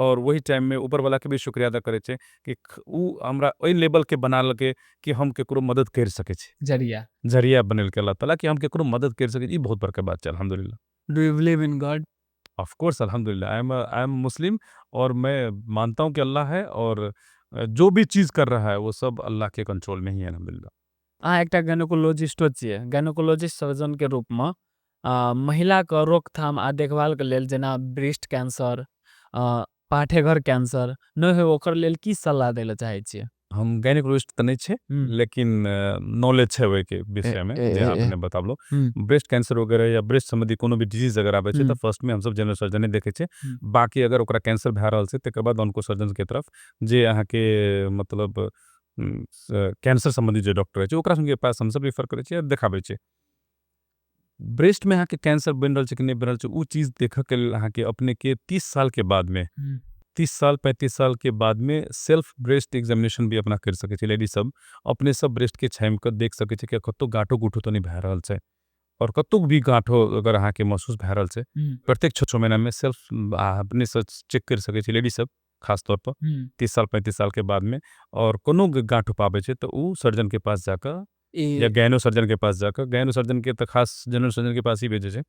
और वही टाइम में ऊपर वाला के भी शुक्रिया अदा करे छै कि उ हमरा ओहि लेवल के बनालकै कि हम केकरो मदद कर सके छी जरिया बनेलकै अल्लाह ताला कि हम केकरो मदद कर सके ई बहुत बड़का बात छै अल्हम्दुलिल्लाह do you believe in God of course अल्हम्दुलिल्लाह आई एम मुस्लिम और मैं मानता हूँ कि अल्लाह है और जो भी चीज़ कर रहा है वो सब अल्लाह के कंट्रोल में ही है अल्हम्दुलिल्लाह अहाँ एकटा गायनोकोलॉजिस्टो छियै गायनोकोलॉजिस्ट सर्जन के रूप में महिला के रोकथाम आ देखभाल के लेल जेना ब्रेस्ट कैंसर पाठेघर कैंसर नहीं हो ओकर लेल की सलाह देले चाहे छियै हम गायनेकोलॉजिस्ट त नहीं छे, लेकिन नॉलेज है ओय के विषय में जे आपने बताबलो। ब्रेस्ट कैंसर वगैरह या ब्रेस्ट संबंधी कोनो भी डिजीज अगर आबे छे त फर्स्ट में हम सब जनरल सर्जन देखे छे। बाकी अगर ओकरा कैंसर भै रहल छे तकर बाद ऑन्को सर्जन के तरफ जे अहाँ के मतलब कैंसर संबंधी जे डॉक्टर है ओकरा के पास हम सब रेफर करे छे, देखाबे छे। ब्रेस्ट में अहाँ के कैंसर बन रहल छे कि नहीं बन रहल छे उ चीज देखा के लेल अहाँ के अपने के 30 साल के बाद में 30 साल 35 साल के बाद में सेल्फ ब्रेस्ट एग्जामिनेशन भी अपना कर सके छे। लेडीज सब अपने सब ब्रेस्ट के छाइम कर देख सके छे कि कतो गांठो गुठो तो नहीं भै रहल छे, और कतो भी गांठो अगर अहाँ के महसूस भै रहल छे प्रत्येक 6 महीना में सेल्फ अपने से चेक कर सके छे लेडीज सब खास तौर पर 30 साल 35 साल के बाद में। और कोनो गांठो पावे छे तो उ सर्जन के पास जाकर या गैनो सर्जन के पास जाकर, गैनो सर्जन के तो खास जनरल सर्जन के पास ही भेजे छे,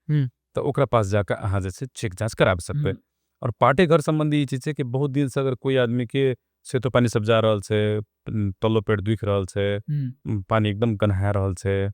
तो ओकरा पास जाकर अहाँ जैसे चेक जांच करा सकते। और पाटे घर संबंधी चीज है कि बहुत दिन से अगर कोई आदमी के सेतो पानी सब जा रहल छे, तल्लो पेट दुख रहल छे, पानी एकदम गन्हा रहल छे,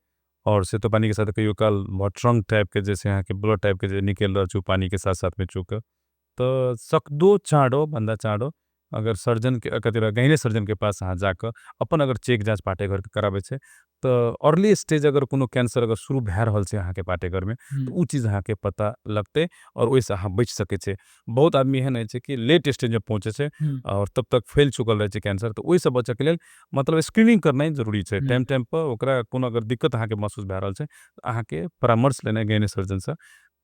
और सेतो पानी के साथ कहियो काल बहुत ट्रंक टाइप के जैसे यहाँ के ब्लड टाइप के निकल रहल छे पानी के साथ साथ में चूक, तो सकदो चाँडो बंदा चाँडो अगर सर्जन के कतिरा गहने सर्जन के पास अहाँ जाकर अपन अगर चेक जांच पाटे घर के कराबे छे तो अर्ली स्टेज अगर कोनो कैंसर अगर शुरू भै रहल छे अहाँ के पाटे घर में तो उ चीज अहाँ के पता लगते और ओइसे अहाँ बच सके छे। बहुत आदमी है नहीं छे कि लेट स्टेज में पहुंचे छे और तब तक फैल चुकल रहे छे कैंसर, तो ओइसे बचे के लेल मतलब स्क्रीनिंग करना जरूरी छे। टाइम टाइम पर ओकरा कोनो अगर दिक्कत अहाँ के महसूस भै रहल छे तो अहाँ के परामर्श लेना गहने सर्जन से,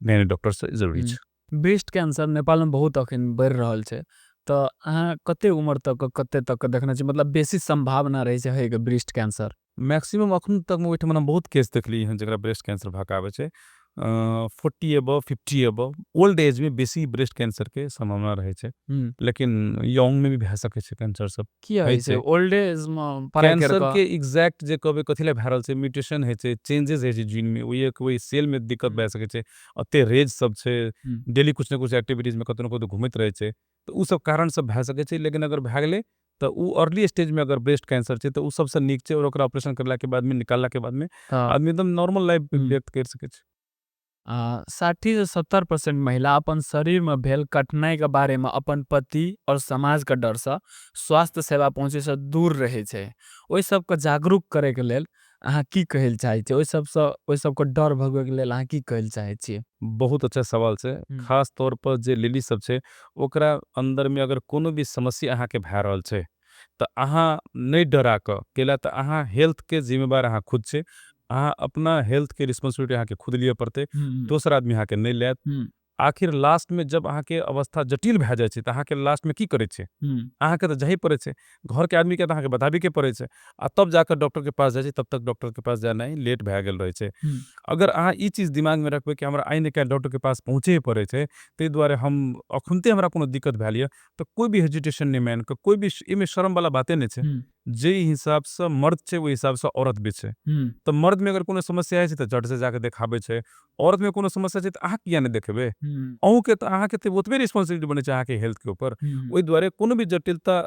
गहने डॉक्टर से जरूरी छे। ब्रेस्ट कैंसर नेपाल में बहुत अखन बढ़ रहल छे, तो अहाँ कते उम्र तक कते तक देखना चाहिए, मतलब बेसी संभावना रहे छे है के ब्रेस्ट कैंसर? मैक्सिमम अखन तक में ओइठमा बहुत केस देखली हैं जकरा ब्रेस्ट कैंसर भकावे छे 40 अबव 50 अबव ओल्ड एज में बेसी ब्रेस्ट कैंसर के संभावना रहे छे, लेकिन यंग में भी भै सके छे कैंसर सब। किया है छे ओल्ड एज में कैंसर के एग्जैक्ट जे कहबे कथिले भै रहल छे म्यूटेशन है छे, चेंजेस है छे जीन में, कोई सेल में दिक्कत भै सके छे, अते रेज सब छे, डेली कुछ न कुछ एक्टिविटीज में कतो न कतो घुमैत रहे छे, तो उ सब कारण सब भै सके छे। लेकिन अगर भै गेले तो उ अर्ली स्टेज में अगर ब्रेस्ट कैंसर छे तो उ सबसे नीक छे, और ओकरा ऑपरेशन करला के बाद में निकालला के बाद में आदमी एकदम नॉर्मल लाइफ व्यक्त कर सके छे। 60 से 70% महिला अपन शरीर में भेल कठिनाई के बारे में अपन पति और समाज के डर से स्वास्थ्य सेवा पहुंचे से दूर रहे छे। ओइ सब के जागरूक करे के लेल अहाँ की कहल चाहे छे? ओइ सब के डर भगवे के लेल अहाँ की कहल चाहे छिए? बहुत अच्छा सवाल छे। खास तौर पर जे लेडीज सब छे ओकरा अंदर में अगर कोनो भी समस्या अहाँ के भै रहल छे तो अहाँ नहीं डरा क केला, तो अहाँ हेल्थ के जिम्मेवार अहाँ खुद छे। अहाँ अपना हेल्थ के रिस्पांसिबिलिटी अहाँ के खुद लिए पड़ते, दोसर आदमी अहाँ के नहीं लेत। आखिर लास्ट में जब अहाँ के अवस्था जटिल भै जाय छे तो अहाँ के लास्ट में की करे छे? अहाँ के तो जाही पड़े छे, घर के आदमी के तो अहाँ के बताबे के पड़े छे, आ तब जाकर डॉक्टर के पास जाय छे, तब तक डॉक्टर के पास जाना ही लेट भै गेल रहे छे। अगर अहाँ ई चीज दिमाग में रखबे कि हमरा आइ ने काल डॉक्टर के पास पहुँचे पड़े छे, तै दुआरे हम अखुनते हमरा कोनो दिक्कत भै लिया तो कोई भी हेजिटेशन नहीं मान के, कोई भी इमे शर्म वाला बातें नहीं छे। जे हिसाब से मर्द छे वो हिसाब से औरत भी छे, तो मर्द में अगर कोनो समस्या है तो झट से जाके देखाबे छे, औरत में कोनो समस्या छे तो अहाँ किया नहीं देखेबे? अहू के तो अहाँ के तो ओतबे रिस्पांसिबिलिटी बने छे अहाँ के हेल्थ के ऊपर। ओइ द्वारे कोनो भी जटिलता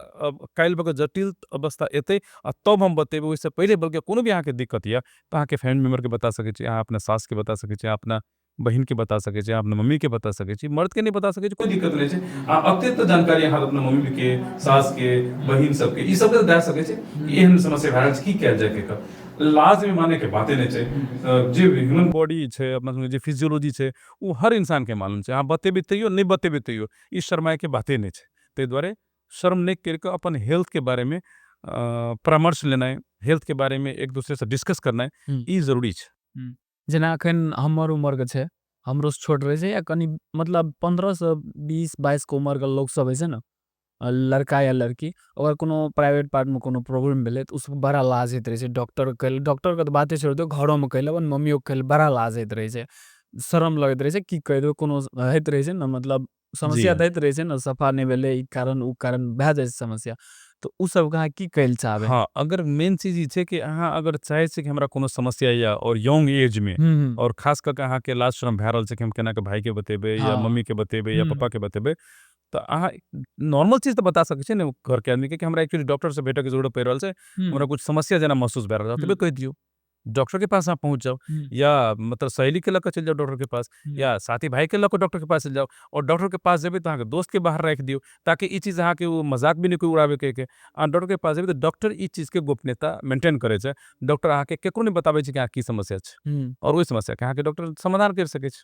काल बग जटिल अवस्था एते तब हम बतेबे, ओइसे पहले बल्कि कोनो भी अहाँ के दिक्कत या तो अहाँ के फैमिली मेंबर के बता सके छी, अहाँ अपना सास के बता सके छी, अपना बहिन के बता सके छी, अपना मम्मी के बता सके छी, मर्द के नहीं बता सके छी, कोई दिक्कत नहीं छे। अते तो जानकारी अहाँ अपना मम्मी के, सास के, बहिन सब के ई सब के दे सके छी। एहन समस्या भै रहल छे की कैल जाय के लाज में माने के बातें नहीं छे। जे ह्यूमन बॉडी छे, अपना संगे जे फिजियोलॉजी छे वो हर इंसान के मालूम छे। अहाँ बतेबे तैयो नहीं बतेबे तैयो ई शर्माए के बातें नहीं छे। तै द्वारे शर्म नहीं करके अपन हेल्थ के बारे में परामर्श लेना है, हेल्थ के बारे में एक दूसरे से डिस्कस करना है, ई जरूरी छे। जेना अखन हमर उम्र के छे, हमरो से छोट रहे छे या कनी मतलब 15 से 20-22 के उम्र के लोग सब है छे ना, लड़का या लड़की, अगर कोनो प्राइवेट पार्ट में कोनो प्रॉब्लम भेले तो उसको बड़ा लाज होइत रहे छे। डॉक्टर के तो बातें छोड़ दो, घरों में कहले अपन मम्मियों के कहले बड़ा लाज होइत रहे छे, शरम लगैत रहे छे कि कह दो कोनो होइत रहे छे ना, मतलब जी समस्या हाँ। दैत रहे छे ना, सफा नहीं भेले ई कारण उ कारण भै जाय छे समस्या, तो उ सब के अहाँ की कहल चाहबे? हाँ, अगर मेन चीज ई छे कि अहाँ अगर चाहे छे कि हमरा कोनो समस्या या और यंग एज में और खास करके अहाँ के लाज शर्म भै रहल छे कि हम केना के भाई के बतेबे या हाँ। मम्मी के बतेबे या पापा के बतेबे, तो अहाँ नॉर्मल चीज तो बता सके छे ने घर के आदमी के कि हमरा एक्चुअली डॉक्टर से भेटे के जरूरत पड़ रहल छे, हमरा कुछ समस्या जना महसूस भै रहल छे, तबे कह दियो। डॉक्टर के पास आप पहुँच जाओ, या मतलब सहेली के लके चल जाओ डॉक्टर के पास, या साथी भाई के लके डॉक्टर के पास चल जाओ, और डॉक्टर के पास जेबे तो अहाँके दोस्त के बाहर राख दियो, ताकि ई चीज़ अहाँके वो मजाक भी नहीं कोई उड़ावे के। डॉक्टर के पास जेबे तो डॉक्टर ई चीज़ के गोपनीयता मेंटेन करे छै। डॉक्टर अहाँके केकरो नहीं बताबै छै कि अहाँ की समस्या छै, और ओई समस्या के अहाँके डॉक्टर समाधान कर सकै छै।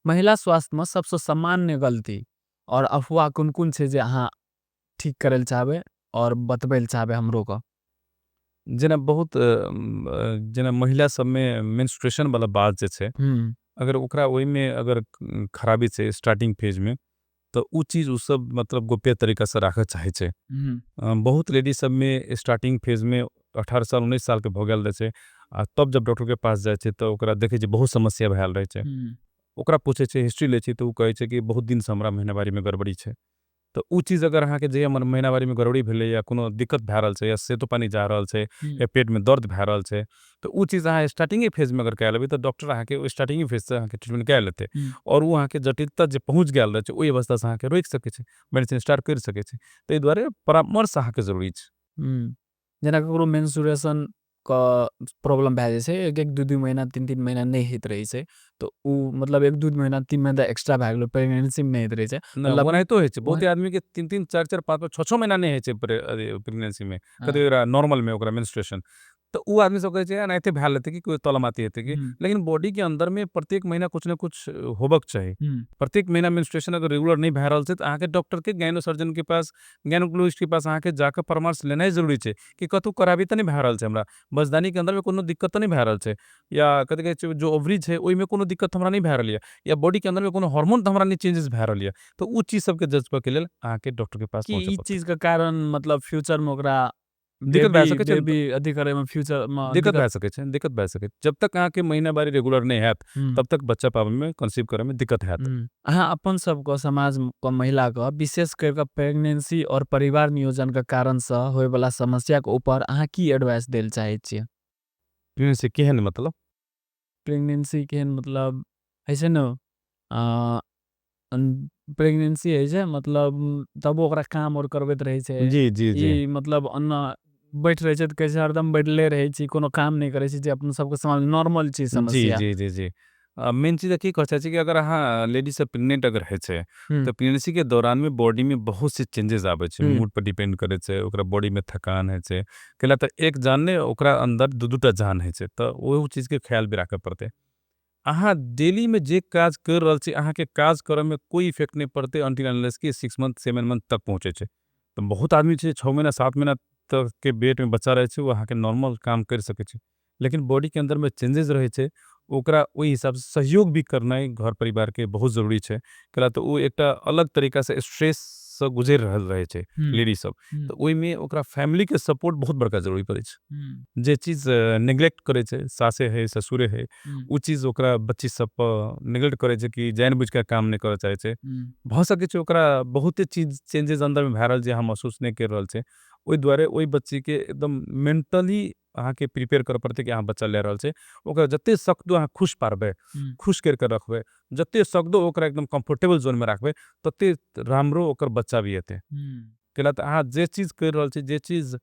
महिला स्वास्थ्य में सबसे सामान्य गलती और अफवाह कुन-कुन छै जे अहाँ ठीक करे ले चाहबे और बतबै ले चाहबे हमरो को? जेना बहुत जेना महिला सब में मेंस्ट्रुएशन वाला बात जे छै, अगर ओकरा ओई में अगर खराबी छै स्टार्टिंग फेज में, तो उ चीज़ उ सब मतलब गोप्य तरीका से राखे चाहे छै। बहुत लेडीज सब में स्टार्टिंग फेज में 18 साल 19 साल के भ गेल रहे छै, आ तब जब डॉक्टर के पास जाय छै तो ओकरा देखे छै बहुत समस्या भैल रहे छै। ओकरा पूछे छै, हिस्ट्री ले छै, तो उ कहे छै कि बहुत दिन से हमरा महीनावारी में गड़बड़ी छै। तो उ चीज़ अगर अहाँके जे हमर महीनावारी में गड़बड़ी भेलै, या कोनो दिक्कत भै रहल छै, या सेतो पानी जा रहल छै, या पेट में दर्द भै रहल छै, तो उ चीज़ अहाँ स्टार्टिंगे फेज में अगर कै लेबै तो डॉक्टर अहाँके ओ स्टार्टिंगे फेज से अहाँके ट्रीटमेंट कै लेतै, और उ अहाँके जटिलता जे पहुँच गेल रहे छै ओई अवस्था से अहाँके रोक सकै छै, मेडिसिन स्टार्ट कर सकै छै। तै दुआरे परामर्श अहाँके जरूरी छै। जेना ककरो मेंस्ट्रुएशन क प्रॉब्लम भै जाय छै, 1-1 2-2 महीना 3-3 महीना नहीं होइत रहै छै, तो उ मतलब 1-2 महीना 3 महीना एक्स्ट्रा भै गेलो, प्रेगनेंसी में नहीं होइत रहै छै। ना मतलब ओनाहितो होइ छै, बहुते आदमी के 3-3 4-4 5-5 6-6 महीना नहीं होइ छै प्रेगनेंसी में, कते ओकरा नॉर्मल में ओकरा मेंस्ट्रुएशन। तो उ आदमी सब कहै छै एनाहिते भै लेतै कि कोई तलमाती हेतै कि, लेकिन बॉडी के अंदर में प्रत्येक महीना कुछ न कुछ होबक चाही। प्रत्येक महीना मेंस्ट्रुएशन अगर रेगुलर नहीं भै रहल छै, तो अहाँके डॉक्टर के गायनो सर्जन के पास, गायनोकोलॉजिस्ट के पास अहाँके जाके परामर्श लेनाइ जरूरी छै कि कतहु खराबी तो नहीं भै रहल छै हमरा, बच्चेदानी के अंदर में कोनो दिक्कत तो नहीं भै रहल छै, या कथि कहै छै जो ओवरी छै ओई में कोनो दिक्कत हमरा नहीं भै रहल या बॉडी के अंदर में कोनो हार्मोन तो हमरा नहीं चेंजेस भै रहल। तो उ चीज़ सबके जज के लेल अहाँके डॉक्टर के पास कि पहुँचे ई पड़तै। चीज़ के कारण मतलब फ्यूचर में ओकरा दिक्कत भै बेबी सकै छै, बेबी अथी करे में फ्यूचर में दिक्कत भै सकै छै, दिक्कत भै सकै छै। जब तक अहाँके महीनावारी रेगुलर नहीं हैत, तब तक बच्चा पाबै में, कंसीव करे में दिक्कत हैत। अहाँ अपन सबके समाज क महिला क विशेष करके प्रेगनेंसी और परिवार नियोजन के कारण से होय वाला समस्या के ऊपर अहाँ की एडवाइस देल चाहे छियै? प्रेगनेंसी केहन मतलब? प्रेगनेंसी केहन मतलब है छै न, अ, प्रेगनेंसी है छै मतलब तबो ओकरा काम और करबैत रहै छै। जी, जी, जी। ई मतलब अन्ना बैठ रहै छै त कहै छै हरदम बैठले रहै छी, कोनो काम नहीं करै छी, जे अपन सबके समाज में नॉर्मल छी जी, समस्या। जी, जी, जी। मेन चीज़ की कहै छै कि अगर अहाँ लेडीज सब प्रेग्नेंट अगर है छै, तो प्रेगनेंसी के दौरान में बॉडी में बहुत सी चेंजेस आबै छै, मूड पर डिपेंड करे छै, ओकरा बॉडी में थकान है छै। कैला त एक जान ने ओकरा अंदर 2-2 टा जान है छै, तो ओ चीज़ के ख्याल भी राखे पड़तै। अहाँ डेली में जे काज कर रहल छी, अहाँ के काज करे में कोई इफेक्ट नहीं पड़ते अनटिल अनलेस कि 6 मंथ 7 मंथ तक पहुँचे छै। तो बहुत आदमी छै 6 महीना 7 महीना तक के पेट में बच्चा रहे छै, वो अहाँ के नॉर्मल काम कर सकै छै। लेकिन बॉडी के अंदर में चेंजेस रहे छै, ओकरा ओई हिसाब से सहयोग भी करनाइ घर परिवार के बहुत ज़रूरी छै। कैला त ओ एकटा अलग तरीका से स्ट्रेस से गुजर रहल रहे छै लेडीज सब। तो ओई में ओकरा फैमिली के सपोर्ट बहुत बड़का जरूरी पड़े छै। जे चीज़ नेग्लेक्ट करे छै, सासे है, ससुरे है, उ चीज़ ओकरा बच्ची सब पर नेग्लेक्ट करे छै कि जानबूझ के काम नहीं करे चाहे छै। भ सकै छै ओकरा बहुते चीज़ चेंजेस अंदर में भै रहल जे अहाँ महसूस नहीं कर रहल छै। ओई दुआरे ओई बच्ची के एकदम मेंटली अहाँ के प्रिपेयर करे पड़तै कि अहाँ बच्चा ले रहल छै। ओकरा जत्ते सकदो अहाँ खुश पारबै, खुश करके रखबै, जत्ते सकदो ओकरा एकदम कंफर्टेबल ज़ोन में राखबै, तत्ते रामरो ओकर बच्चा भी हेतै। कैला त अहाँ जे चीज़ कर रहल छी, जे चीज़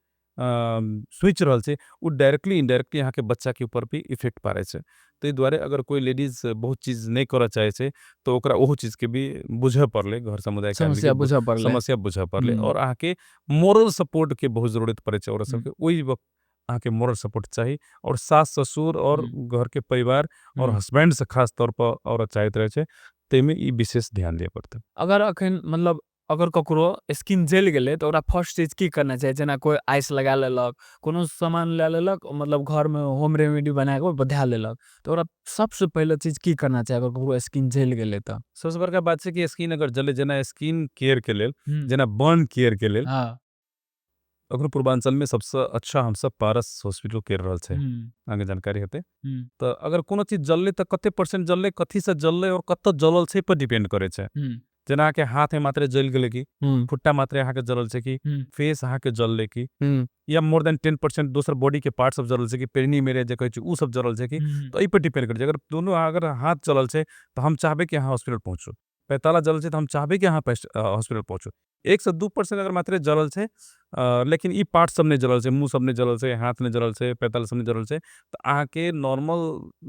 सोच रहल छी, उ डायरेक्टली इनडायरेक्टली अहाँ के बच्चा के ऊपर भी इफेक्ट पारे छै। तै दुआरे अगर कोई लेडीज बहुत चीज़ नहीं करे चाहे छै, तो ओकरा ओहो चीज़ के भी बुझे पड़ले, घर समुदाय के आदमी समस्या के बुझा पड़ले। समस्या बुझे पड़ले, और अहाँ के मोरल सपोर्ट के बहुत ज़रूरत पड़े छै औरत सबके। ओई वक़्त अहाँ के मोरल सपोर्ट चाही, और सास-ससुर और घर के परिवार और हस्बैंड से खास तौर पर औरत चाहत रहे छै, तै में ई विशेष ध्यान दिए पड़तै। अगर अखन मतलब अगर ककरो स्किन जल गेलै तो ओकरा फर्स्ट चीज की करना चाहिए? जेना कोई आइस लगा लेलक, कोनो सामान ले लेलक, मतलब घर में होम रेमेडी बना के बधा लेलक, तो ओकरा सबसे पहले चीज की करना चाहिए अगर ककरो स्किन जल गेलै त? सबसे बड़का बात छै कि स्किन अगर जले, जेना स्किन केयर के लेल, हुँ। जेना बर्न केयर के लेल, हाँ। अखनो पूर्वांचल में सबसे अच्छा हम सब पारस हॉस्पिटल कर रहल छै। हुँ। आगे जानकारी हेतै। हुँ। तो अगर कोनो चीज जलले त कते परसेंट जलले, कथी से जलले और कत्ते जलल छै पर डिपेंड करे छै। हुँ। जेना अहाँ के हाथ में मात्रे जल गेले की, हुँ। खुट्टा मात्रे अहाँ के जलल छै की, हुँ। फेस अहाँ के जलले की, हुँ। या मोर देन 10% दोसर बॉडी के पार्ट सब जरल छै कि, पेरनी मेरे जे कहै छै उ सब जरल छै कि, हुँ। तो एहि पर डिपेंड करे छै। अगर दोनों अगर हाथ जलल छै, तो हम चाहबे कि अहाँ हॉस्पिटल पहुँचू। पैताला जलल छै त हम चाहबै कि अहाँ हॉस्पिटल पहुँचू। 1 से 2% अगर मात्रे जलल छै, लेकिन ई पार्ट सब नहीं जलल छै, मुँह सब नहीं जलल छै, हाथ नहीं जलल छै, पैताला सब नहीं जलल छै, त अहाँके नॉर्मल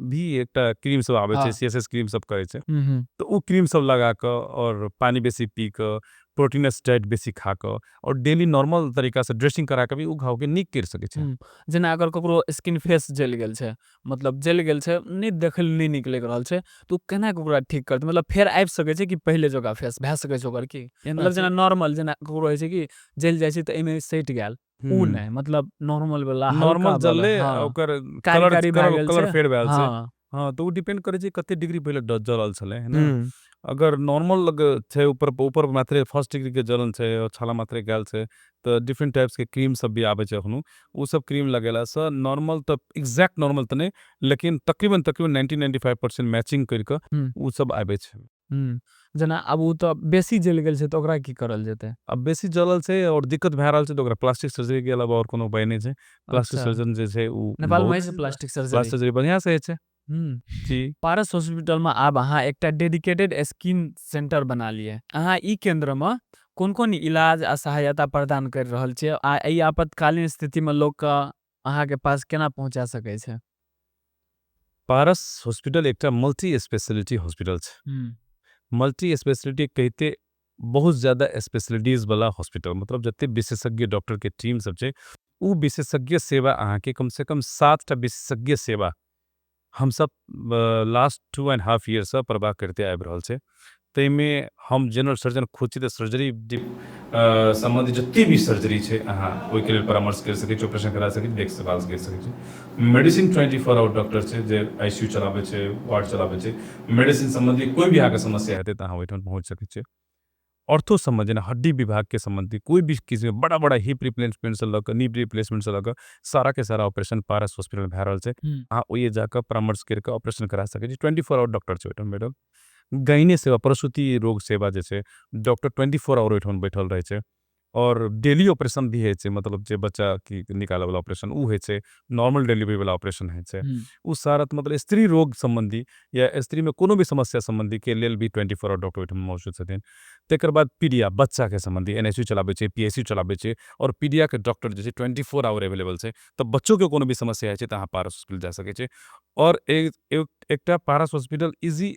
भी एकटा क्रीम सब आबै छै, हाँ सीएसएस क्रीम सब कहै छै। हम्म तो उ क्रीम सब लगा क और पानी बेसी पी क, प्रोटीनस डाइट बेसी खा क और डेली नॉर्मल तरीका से ड्रेसिंग करा के भी उ घाव के नीक कर सकै छै। जेना अगर ककरो स्किन फेस जल गेल छै, मतलब जल गेल छै, नहीं देखल नहीं नीक लग रहल छै, तो केना के ओकरा ठीक करतै? मतलब फेर आबि सकै छै कि पहिले जगह फेस भए सकै छै ओकर की? एना मतलब छै जेना नॉर्मल जेना ककरो होइ छै कि जल जाइ छै त एमे सटि गेल, उ नहीं मतलब नॉर्मल वाला हल्का नॉर्मल वाला जलले हाँ ओकर कलर कारी-कारी भए कलर गेल कलर छै फेड भेल छै। हाँ हाँ, तो उ डिपेंड करे छै कते डिग्री पहिले जलल छलै, है ना? हुँ, अगर नॉर्मल छै, ऊपर ऊपर मात्रे फर्स्ट डिग्री के जलन छै और छाला मात्रे गेल छै, त डिफरेंट टाइप्स के क्रीम सब भी आबै छै अखनो। उ सब क्रीम लगेला सँ नॉर्मल त एक्जेक्ट नॉर्मल त नहीं, लेकिन तकरीबन 90-95% मैचिंग करि क हुँ, उ सब आबै छै। जेना अब उ त बेसी जल गेल छै त ओकरा की करल जेतै? अब बेसी जलल छै और दिक्कत भए रहल छै, त ओकरा प्लास्टिक सर्जरी के अलावा और कोनो उपाय नहीं छै। प्लास्टिक अच्छा, सर्जन जे छै उ नेपालमे होइ बहुत छै प्लास्टिक सर्जरी? प्लास्टिक सर्जरी बढ़िया से होइ छै। जी। पारस हॉस्पिटलमे आब अहाँ एकटा डेडिकेटेड स्किन सेंटर बना लियै। अहाँ ई केंद्रमे कोन-कोन इलाज आ सहायता प्रदान करि रहल छियै आ ई आपातकालीन स्थितिमे लोकके अहाँके पास केना पहुँचा सकै छै? पारस हॉस्पिटल एकटा मल्टी स्पेशलिटी हॉस्पिटल छै। हुँ, मल्टी स्पेशलिटी कहिते बहुत ज़्यादा स्पेशलिटीज़ वाला हॉस्पिटल, मतलब जते विशेषज्ञ डॉक्टर के टीम सब छै, उ विशेषज्ञ सेवा अहाँके कम से कम 7 टा विशेषज्ञ सेवा हम सब लास्ट 2.5 ईयर से प्रवाह करते आबि रहल छै। ताहिमे हम जनरल सर्जन खुद छी, त सर्जरी संबंधी जते भी सर्जरी छै अहाँ ओहिके लेल परामर्श करि सकै छी, ऑपरेशन करा सकै छी, देख सवाल करि सकै छी। मेडिसिन 24 आवर डॉक्टर छै जे आईसीयू चलाबै छै, वार्ड चलाबै छै। मेडिसिन संबंधी कोई भी अहाँके समस्या हेतै त अहाँ ओहिठाम पहुँच सकै छियै। ऑर्थो संबंधी जेना हड्डी विभाग के संबंधी कोई भी किसी बड़ा बड़ा हिप रिप्लेसमेंट से लऽ कऽ नी रिप्लेसमेंट से लऽ कऽ सारा के सारा ऑपरेशन पारस हॉस्पिटल भए रहल छै। हुँ, अहाँ ओहिए जाकऽ परामर्श करि कऽ ऑपरेशन करा सकै छी। 24 आवर डॉक्टर छै ओहिठाम बैठल। गायने सेवा, प्रसूति रोग सेवा जे छै, डॉक्टर 24 आवर ओहिठाम बैठल रहै छै। और डेली ऑपरेशन भी होइ छै, मतलब जे बच्चा की निकालै वाला ऑपरेशन उ होइ छै, नॉर्मल डिलीवरी वाला ऑपरेशन होइ छै। हुँ, उ सारा मतलब स्त्री रोग संबंधी या स्त्री में कोनो भी समस्या संबंधी के लेल भी 24 आवर डॉक्टर ओहिठाम मौजूद छथिन। तेकर बाद पीडिया बच्चा के संबंधी एनआईसीयू चलाबै छै, पीएसयू चलाबै छै, और पीडिया के डॉक्टर जे छै 24 आवर अवेलेबल छै। त बच्चों के कोनो भी समस्या होइ छै त अहाँ पारस हॉस्पिटल जा सकै छै। और एकटा पारस हॉस्पिटल इजी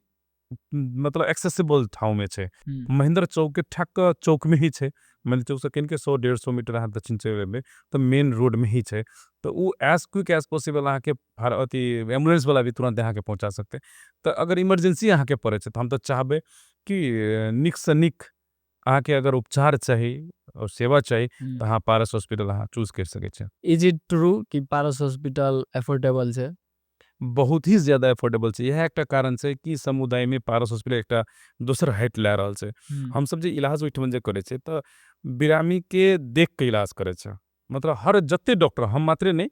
मतलब एक्सेसिबल ठाउँमे छै। हुँ, महेंद्र चौक के ठ्याक्क चौक में ही छै। महेंद्र चौक से कनिके 100-150 मीटर अहाँ दक्षिण चलि एबै त मेन रोड में ही छै। त उ एज क्विक एज पॉसिबल अहाँके अथी एम्बुलेंस वाला भी तुरंत अहाँके पहुंचा सकतै। त अगर इमरजेंसी अहाँके पड़ै छै त हम त चाहबै कि नीक से नीक अहाँके अगर उपचार चाही और सेवा चाही त हुँ। अहाँ पारस हॉस्पिटल अहाँ चूज करि सकै छी। इज इट ट्रू कि पारस हॉस्पिटल एफोर्डेबल छै? बहुत ही ज़्यादा एफोर्डेबल छै। इएह एकटा कारण छै कि समुदायमे पारस हॉस्पिटल एकटा दोसर हाइट लए रहल छै। हुँ, हमसब जे इलाज ओहिठाम जे करै छै त बिरामीके देख के इलाज करै छै। मतलब हर जते डॉक्टर, हम मात्रे नहीं,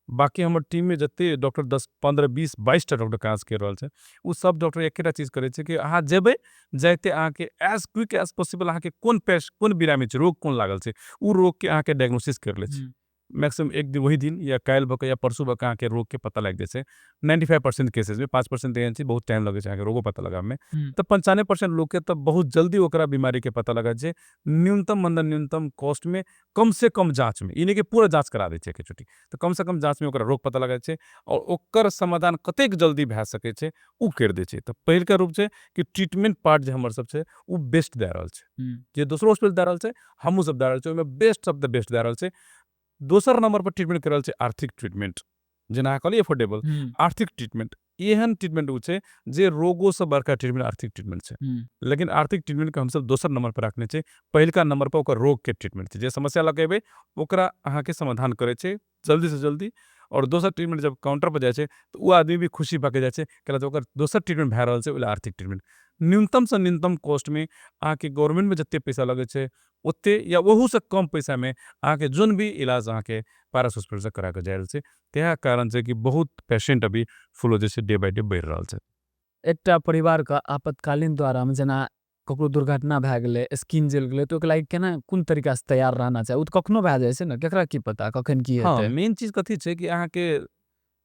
बाकी हमर टीम में जते डॉक्टर 10, 15, 20, 22 टा डॉक्टर काज करि रहल छै, उ सब डॉक्टर एकेटा चीज करै छै कि अहाँ जेबै, जाइते अहाँके एज क्विक एज पॉसिबल अहाँके कोन बिरामी छै, रोग कोन लागल छै, उ रोग के अहाँके डायग्नोसिस करि लै छै। हुँ, मैक्सिमम एक दिन वही दिन या काल्हि भऽ कऽ या परसू भऽ कऽ अहाँके रोग के पता लागि जाइ छै। 95% केसेस में 5% एहन छै बहुत टाइम लगै छै अहाँके रोगो पता लगाबैमे। हुँ, तऽ 95% लोगके तऽ बहुत जल्दी ओकरा बीमारीके पता लगा छै, न्यूनतम मतलब न्यूनतम कॉस्ट में, कम से कम जाँच में, ई नहीं कि पूरा जाँच करा दै छै एके चोटी, तऽ कम से कम जाँच में ओकरा रोग पता लगा छै और ओकर समाधान कतेक जल्दी भए सकै छै उ करि दै छै। तऽ पहिलका रूप छै कि ट्रीटमेंट पार्ट जे हमर सब छै उ बेस्ट दए रहल छै, हुँ, जे दोसरो हॉस्पिटल दए रहल छै, हमहूँ सब दए रहल छै, ओहिमे बेस्ट ऑफ द बेस्ट दए रहल छै। दोसर नंबर पर ट्रीटमेंट कर रहल छै आर्थिक ट्रीटमेंट, जेना अहाँ कहलिए अफोर्डेबल, हुँ, आर्थिक ट्रीटमेंट एहन ट्रीटमेंट उ छै जे रोगों से बड़का ट्रीटमेंट आर्थिक ट्रीटमेंट छै। हुँ, लेकिन आर्थिक ट्रीटमेंट के हमसब दोसर नंबर पर रखने छै, पहिलका नंबर पर ओकर रोग के ट्रीटमेंट छै, जे समस्या लऽ कऽ एबै ओकरा अहाँके समाधान करै छै जल्दी से जल्दी। और दोसर ट्रीटमेंट जब काउंटर पर जाइ छै तऽ उ आदमी भी खुशी भऽ के जाइ छै, कैला तऽ ओकर दोसर ट्रीटमेंट भए रहल छै, ओहि लेल आर्थिक ट्रीटमेंट। न्यूनतम से न्यूनतम कॉस्ट में अहाँके गवर्नमेंट में जते पैसा लगै छै ओते या ओहू से कम पैसा में अहाँके जोन भी इलाज अहाँके पारस हॉस्पिटल से करा के जा रहल छै। तेहा कारण छै कि बहुत पेशेंट अभी फुल जे छै डे बाय डे बढ़ि रहल छै। एकटा परिवारके आपातकालीन द्वारामे जेना ककरो दुर्घटना भए गेलै, स्किन जलि गेलै, तऽ ओकरा लागि केना कोन तरीकासँ तैयार रहना चाही? उ तऽ कखनो भए जाइ छै ने, केकरा की पता कखन की हाँ, हेतै? मेन चीज कथी छै कि अहाँके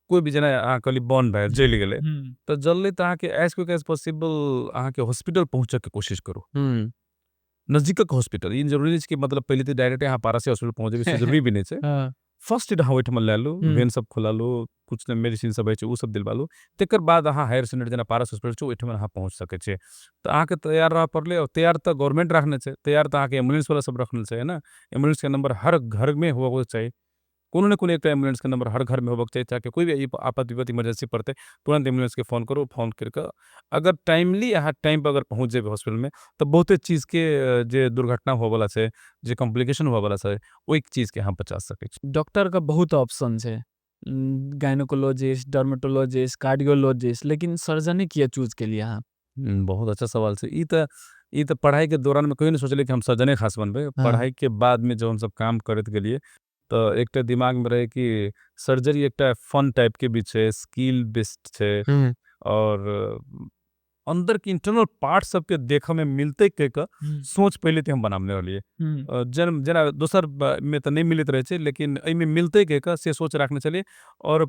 कोई भी जना अहाँ कहली बॉन्ड भए जल गेलै तो जल्दी तो अहाँके एज क्विक एज पॉसिबल अहाँके हॉस्पिटल पहुँचे के कोशिश करू नजदीकक हॉस्पिटल ई जरूरी नहीं छै कि मतलब पहले तो डायरेक्ट यहाँ पारा से हॉस्पिटल पहुँचे से जरूरी भी नहीं छै फर्स्ट एड अहाँ ओहिठाम लए लू वेन सब खोला लू कुछ मेडिसिन सब है उ सब दिलवा लू तेकर बाद अहाँ हायर सेकेंडरी जना पारस हॉस्पिटल छै ओहिठाम अहाँ पहुँच सकै छियै तो अहाँके तैयार रह पड़ले और तैयार तो गवर्नमेंट रखने छै तैयार तो अहाँके एम्बुलेंस वाला सब रखने छै ना एम्बुलेंस के नंबर हर घर में होगा चाहिए कोनो न कोनो एक एम्बुलेंस के नंबर हर घर में होगा चाहिए ताकि कोई भी आपात विपत इमरजेंसी पड़ते तुरंत एम्बुलेंस के फ़ोन करो फ़ोन करके अगर टाइमली अहाँ टाइम पर अगर पहुँच जेबे हॉस्पिटल में तो बहुते चीज़ के जे दुर्घटना हो वाला छै जे कॉम्प्लिकेशन हो वाला छै ओइ चीज़ के अहाँ बचा सकै छी डॉक्टर का बहुत ऑप्शन है गायनोकोलॉजिस्ट डर्मेटोलॉजिस्ट कार्डियोलॉजिस्ट लेकिन सर्जनी किया चूज के लिए हाँ बहुत अच्छा सवाल छै ई त पढ़ाई के दौरान में कोई नहीं सोचले कि हम सर्जने खास बनबे पढ़ाई के बाद में जब हम सब काम करत गेलिए तो एक दिमाग में रहे कि सर्जरी एक फन टाइप के भी छै स्किल बेस्ड छै और अंदर के इंटरनल पार्ट सबके देखे में मिलते के सोच पहले ते हम बनाने वाली जन्म जना दोसर में तो नहीं मिलत रहे छे लेकिन एहि में मिलते के से सोच रखने चलिए और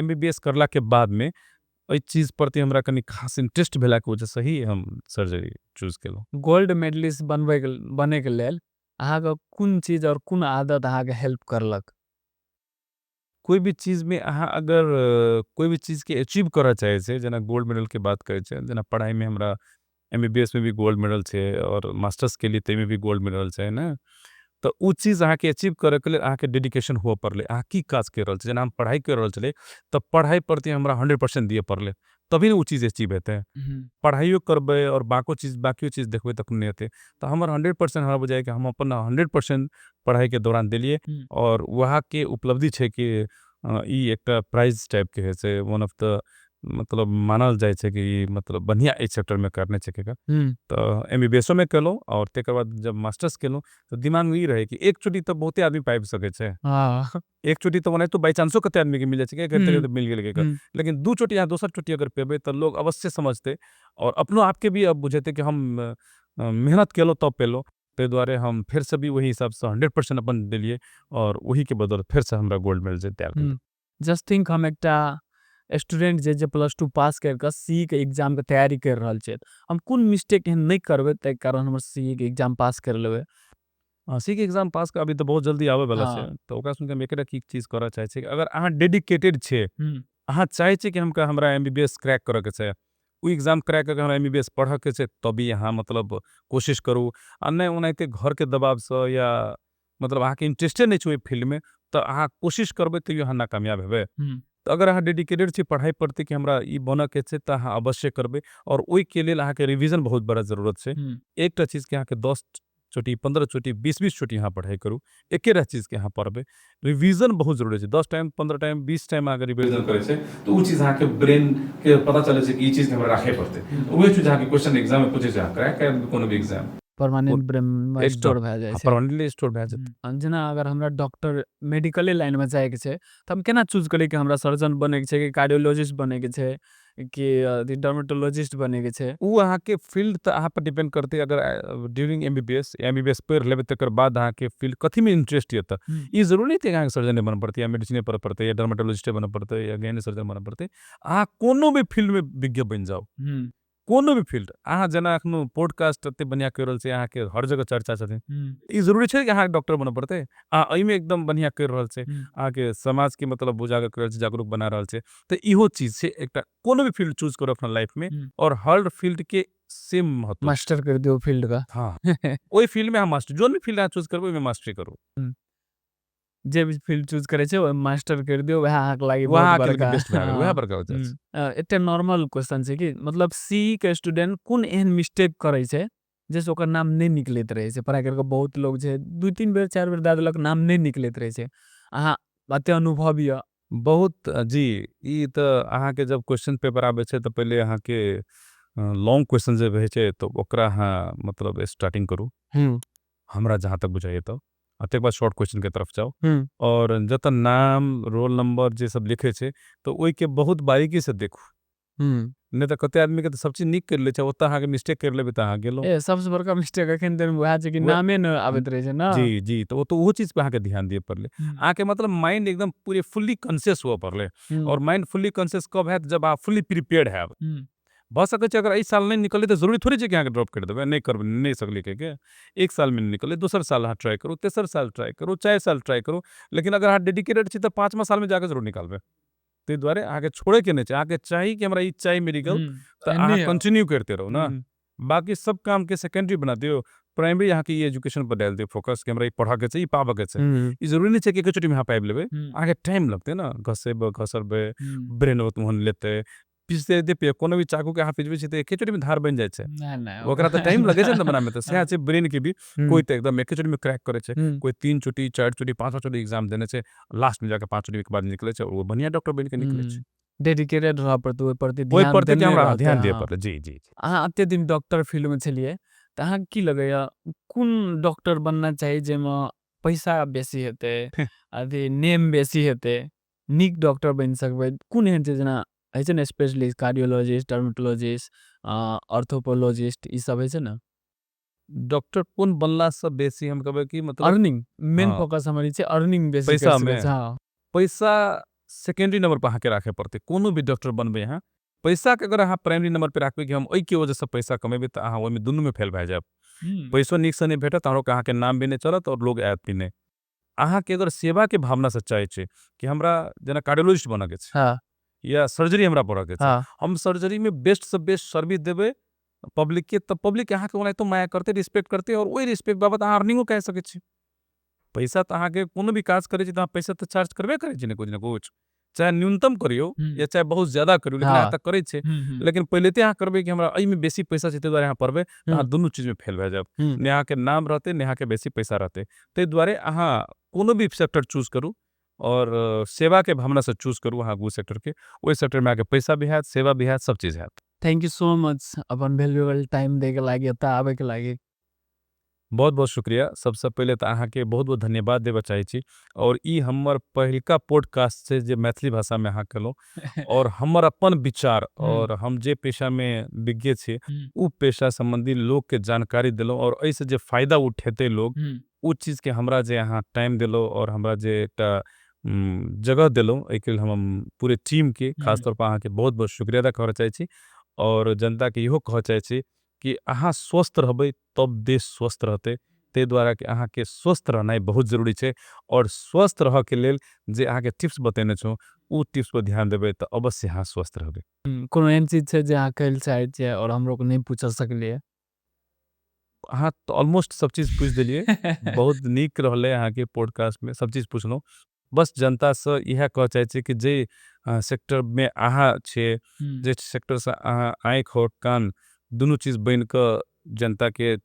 एमबीबीएस करला के बाद में एहि चीज प्रति हमरा कनी खास इंटरेस्ट भेला के वजह से ही हम सर्जरी चूज केलहुँ गोल्ड मेडलिस्ट बने के लेल अहाँके कुन चीज और कुन आदत अहाँके हेल्प करलक कोई भी चीज में अहाँ अगर कोई भी चीज के अचीव करऽ चाहे छे जना गोल्ड मेडल के बात करे छे जना पढ़ाई में हमरा एमबीबीएस में भी गोल्ड मेडल छे और मास्टर्स के लिए ते में भी गोल्ड मेडल छे ना तो उ चीज अहाँ के अचीव करे के लिए अहाँ के डेडिकेशन हुआ पड़ले अहाँ की काज कर रहल छे जना हम पढ़ाई कर रहल छले तब पढ़ाई प्रति हमरा 100% दिए पड़ले तभी ना उ चीज अचीव हेते पढ़ाइयो करबे और बाकी चीज देखबे तक नहीं हेते तो हमर 100% हमरा बुझाए कि हम अपन 100% पढ़ाई के दौरान दिलिए और वहाँ के उपलब्धि छे कि ई एक प्राइज टाइप के है से वन ऑफ द मतलब मानल जाए छे कि मतलब बढ़िया ए सेक्टर में करने छे का तो एमबीबीएसओ में केलो और तेकर बाद जब मास्टर्स केलो तो दिमाग में ई रहे कि एक चोटी तो बहुते आदमी पाइब सके छे एक चोटी तो मने तो बाई चांसो कते आदमी के मिल जाए छे करते तो मिल गेल के लेकिन दू चोटी या दोसर चोटी अगर पेबे तो लोग अवश्य समझते और अपनो आप के भी अब बुझेते कि हम मेहनत केलो तब पेलो ते द्वारे हम फिर से भी वही हिसाब से 100% अपन दिलिए और वही के बदौलत फिर से हमरा गोल्ड मेडल तैयार जस्ट थिंक हम एकटा स्टूडेंट जे +2 पास करके सी के एग्जाम के तैयारी कर रहल छे हम कुन मिस्टेक एहन नहीं करबे ते कारण हमर सी के एग्जाम पास कर लेबे सी के एग्जाम पास का अभी तो बहुत जल्दी आवे वाला छे तो ओकरा सुन के हम एकरा की चीज करऽ चाहे छे अगर अहाँ डेडिकेटेड छे अहाँ चाहे छे कि हमरा एमबीबीएस क्रैक करे के छे उ एग्जाम क्रैक करके हमरा एमबीबीएस पढ़े के छे तभी अहाँ मतलब कोशिश करू आ नहीं ओनाहिते घर के दबाव से या मतलब अहाँ के इंटरेस्टे नहीं छे फील्ड में तो अहाँ कोशिश करबे तो अहाँ नाकामयाब हेबे तो अगर अहाँ डेडिकेटेड छे पढ़ाई प्रति कि हमरा ई बने के छे तो अहाँ अवश्य करबे और ओइ के लेल अहाँ के रिवीजन बहुत बड़ा जरूरत छे एकटा चीज के अहाँ के 10 चोटी 15 चोटी 20 चोटी यहाँ पढ़ाई करू एकेटा चीज के यहाँ पढ़बे रिवीजन बहुत जरूरी है 10 टाइम 15 टाइम 20 टाइम अगर रिवीजन करे छे तो उ चीज अहाँ के ब्रेन के पता चले छे कि ई चीज हमरा राखे पड़ते ओहे चीज अहाँ के क्वेश्चन एग्जाम में पूछे छे क्रैक कर कोनो भी एग्जाम परमानेंट ब्रेन में स्टोर भए जाए छे परमानेंटली स्टोर भए जाए जना अगर हमरा डॉक्टर मेडिकल लाइन में जाए के छे त हम केना चूज करी कि हमरा सर्जन बने के छे कि कार्डियोलॉजिस्ट बने के छे कि डर्मेटोलॉजिस्ट बने के छे उ अहाँ के फील्ड त अहाँ पर डिपेंड करते अगर ड्यूरिंग एमबीबीएस पढ़ लेबे तकर बाद अहाँ के फील्ड कथी में इंटरेस्ट ये त ई जरूरी नहीं कि अहाँ सर्जन बने पड़ते या मेडिसिन पर पड़ते या डर्मेटोलॉजिस्ट बने पड़ते या गायनो सर्जन बने पड़ते अहाँ कोनो भी फील्ड में विज्ञ बन जाओ कोनो भी फील्ड अहाँ जना एखनो पॉडकास्ट एते बढ़िया कर रहल छे अहाँ के हर जगह चर्चा छथिन ई जरूरी छे कि अहाँ डॉक्टर बने पड़ते अहाँ एहि में एकदम बढ़िया कर रहल छे अहाँ के समाज के मतलब उजागर कर रहल छे जागरूक बना रहल छे तो इहो चीज छे एकटा कोनो भी फील्ड चूज करो अपना लाइफ में और हर फील्ड के सेम महत्व मास्टर कर दियो फील्ड का हाँ ओई फील्ड में हम मास्टर जोन भी फील्ड अहाँ चूज करबो ओई में मास्टरी करू जे भी फील्ड चूज करे छे ओ मास्टर कर दियो वह आँख लागी वहाँ बहुत के बड़का बेस्ट भए गेल वह बड़का हो जाए छे एते नॉर्मल क्वेश्चन छे कि मतलब सी के स्टूडेंट कुन एहन मिस्टेक करे छे जैसे ओकर नाम नहीं निकलत रहे छे पढ़ाई करके बहुत लोग छे 2-3 बेर 4 बेर दे देलक नाम नहीं निकलत रहे छे अहाँ बाते अनुभव या बहुत जी ई त अहाँ के जब क्वेश्चन पेपर आबे छे तो पहले अहाँ के लॉन्ग क्वेश्चन जे रहे छे तो ओकरा अहाँ मतलब स्टार्टिंग करू हमरा जहाँ तक बुझाइए तो अतेक बाद शॉर्ट क्वेश्चन के तरफ जाओ और जत नाम रोल नंबर जे सब लिखे छे तो ओई के बहुत बारीकी से देखू नहीं तो कते आदमी के तो सब चीज निक कर ले छै, ओतऽ अहाँ के मिस्टेक कर लेबे तऽ अहाँ गेलो। सबसे बड़का मिस्टेक एखन देर में वएह छै कि वह- नामे न आबैत रहे छै ना। जी जी, तो वो चीज पे अहाँ के ध्यान दिए पड़ले। अहाँ के मतलब माइंड एकदम पूरे फुल्ली कॉन्शियस हुआ पड़ले। और माइंड फुल्ली कॉन्शियस कब हैत जब अहाँ फुल्ली प्रिपेयर्ड हैब। भ सकै छै अगर एहि साल नहीं निकले तो जरूरी थोड़ी छै कि अहाँ के ड्रॉप कर देबै, नहीं करबै, नहीं सकले के 1 साल में नहीं निकले, दोसर साल अहाँ ट्राई करू, तेसर साल ट्राई करू, 4 साल ट्राई करू, लेकिन अगर अहाँ डेडिकेटेड छी तऽ 5वां साल में जाके जरूर निकालबै। ताहि दुआरे अहाँ के छोड़े के नहीं छै, अहाँ के चाही कि हमरा ई चाही मेडिकल, तऽ अहाँ कंटिन्यू करते रहू ना। बाकी सब काम के सेकेंडरी बना दियो, प्राइमरी अहाँ के ई एजुकेशन पर डाल दियो फोकस कि हमरा ई पढ़ा के छै, ई पाबे के छै। ई जरूरी नहीं छै कि एके चोटी में अहाँ पाबि लेबै, अहाँ के टाइम लगते ना, घसरबै, ब्रेन ओहन लेते, पीसते पे कोनो भी चाकू के अहाँ पिसबै छी तऽ एके चोटी में धार बनि जाइ छै। ओकरा तऽ टाइम लगे छै ने बनावे में, तऽ सएह छै ब्रेन के भी। कोई तऽ एकदम एके चोटी में क्रैक करे छै, कोई 3 चोटी, 4 चोटी, 5वां चोटी एग्जाम देने छै, लास्ट में जाके 5 चोटी के बाद निकले छै, वो बढ़िया डॉक्टर बन के निकले छै। डेडिकेटेड रहऽ पड़तै, ओहि प्रति ओहि ध्यान प्रति कि देने हमरा रहतै। ध्यान दिए पड़लै। जी जी। अहाँ एते दिन डॉक्टर फील्ड में छलियै तऽ अहाँ की लगैया कोन डॉक्टर बनना चाही जाहिमे पैसा बेसी हेतै, अथी नेम बेसी हेतै, नीक डॉक्टर बनि सकबै? कोन एहन छै जेना होइ छै ने स्पेशलिस्ट, कार्डियोलॉजिस्ट, डर्मेटोलॉजिस्ट, ऑर्थोपोलॉजिस्ट, ई सब होइ छै ना। डॉक्टर कोन बनला से बेसी हम कहबै कि मतलब अर्निंग मेन हाँ, फोकस हमर ई छै, अर्निंग बेसी पैसा कर सकै में छै। हाँ पैसा सेकेंडरी नंबर पर अहाँ के राखे पड़ते। कोनो भी डॉक्टर बनबै अहाँ, पैसा के अगर अहाँ प्राइमरी नंबर पे राखबै कि हम ओहि के वजह से पैसा कमेबै तऽ अहाँ ओहिमे दुनू में फेल भए जायब। पैसो नीक से नहीं भेटत, अहाँ के नाम भी नहीं चलत और लोग आयत भी नहीं। अहाँ के अगर सेवा के भावना से चाहे छै कि हमरा जेना कार्डियोलॉजिस्ट बने के छै हाँ या सर्जरी हमरा पढ़े के छै, हाँ हम सर्जरी में बेस्ट से बेस्ट सर्विस देबै पब्लिक के, तब पब्लिक अहाँ के ओनाहितो माया करते, रिस्पेक्ट करते, और ओहि रिस्पेक्ट बाबत अहाँ अर्निंगो कए सकै छी। पैसा तऽ अहाँ के कोनो भी काज करे छी तऽ अहाँ पैसा तऽ चार्ज करबे करे छी ने कुछ ना कुछ, चाहे न्यूनतम करियो या चाहे बहुत ज्यादा करियो, लेकिन अहाँ हाँ तऽ करे छै। लेकिन पहले ते अहाँ करबै कि हमरा एहि में बेसी पैसा छै, ताहि दुआरे अहाँ पढ़बै, तऽ अहाँ दुनू चीज में फेल भए जायब। ने अहाँ के नाम रहते, ने अहाँ के बेसी पैसा रहते। ताहि दुआरे अहाँ कोनो भी सेक्टर चूज करू और सेवा के भावना से चूज करू अहाँ ओ सेक्टर के, ओहि सेक्टर में अहाँके पैसा भी हैत, सेवा भी हैत, सब चीज हैत। थैंक यू सो मच अपन वैल्यूएबल टाइम दे के लागी, एतऽ आबे के लागी। बहुत बहुत शुक्रिया। सबसे पहले तो अहाँ के बहुत बहुत धन्यवाद देबऽ चाहै छी। और ई हमर पहिलका पॉडकास्ट छै जे मैथिली भाषा में अहाँ केलहुँ, और हमर अपन विचार और हम जे पेशा में विज्ञ छी उ पेशा संबंधी लोग के जानकारी देलहुँ, और ऐसे जे फायदा उठेते लोग, उ चीज के हमरा जे अहाँ टाइम देलहुँ और हमरा जे एकटा जगह देलहुँ, एहिके लेल हम पूरे टीम के खास तौर पर अहाँ के बहुत बहुत शुक्रिया अदा करऽ चाहै छी। और जनता के इहो कहऽ चाहै छी कि अहाँ स्वस्थ रहबै तब देश स्वस्थ रहते। ताहि द्वारा कि अहाँ के स्वस्थ रहनाइ बहुत जरूरी छै, और स्वस्थ रह के लेल जे अहाँ के टिप्स बतेने छौ उ टिप्स पर ध्यान देबै तऽ अवश्य अहाँ स्वस्थ रहबै। कोनो एहन चीज छै जे अहाँ कहै चाहै छियै और हमरो को नहीं पूछ सकलियै? अहाँ तो ऑलमोस्ट सब चीज पूछ देलिए। बहुत नीक रहले अहाँ के पॉडकास्ट में सब चीज पूछलहुँ। बस जनता से इहे कहऽ चाहै छी कि जे सेक्टर में अहाँ छे, जे सेक्टर से अहाँ आँख और कान दुनू चीज बन कऽ जनता के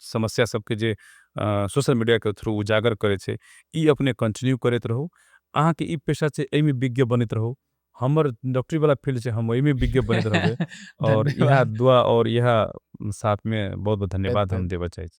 समस्या सबके जे सोशल मीडिया के थ्रू उजागर करे छै, ई अपने कंटिन्यू करैत रहू। अहाँ के ई पेशा छै, एहि में विज्ञ बनैत रहू। हमर डॉक्टरी वाला फील्ड छै, हम ओहि में विज्ञ बनैत रहबै। और यह दुआ और यह साथ में बहुत बहुत धन्यवाद हम देबऽ चाहै छी।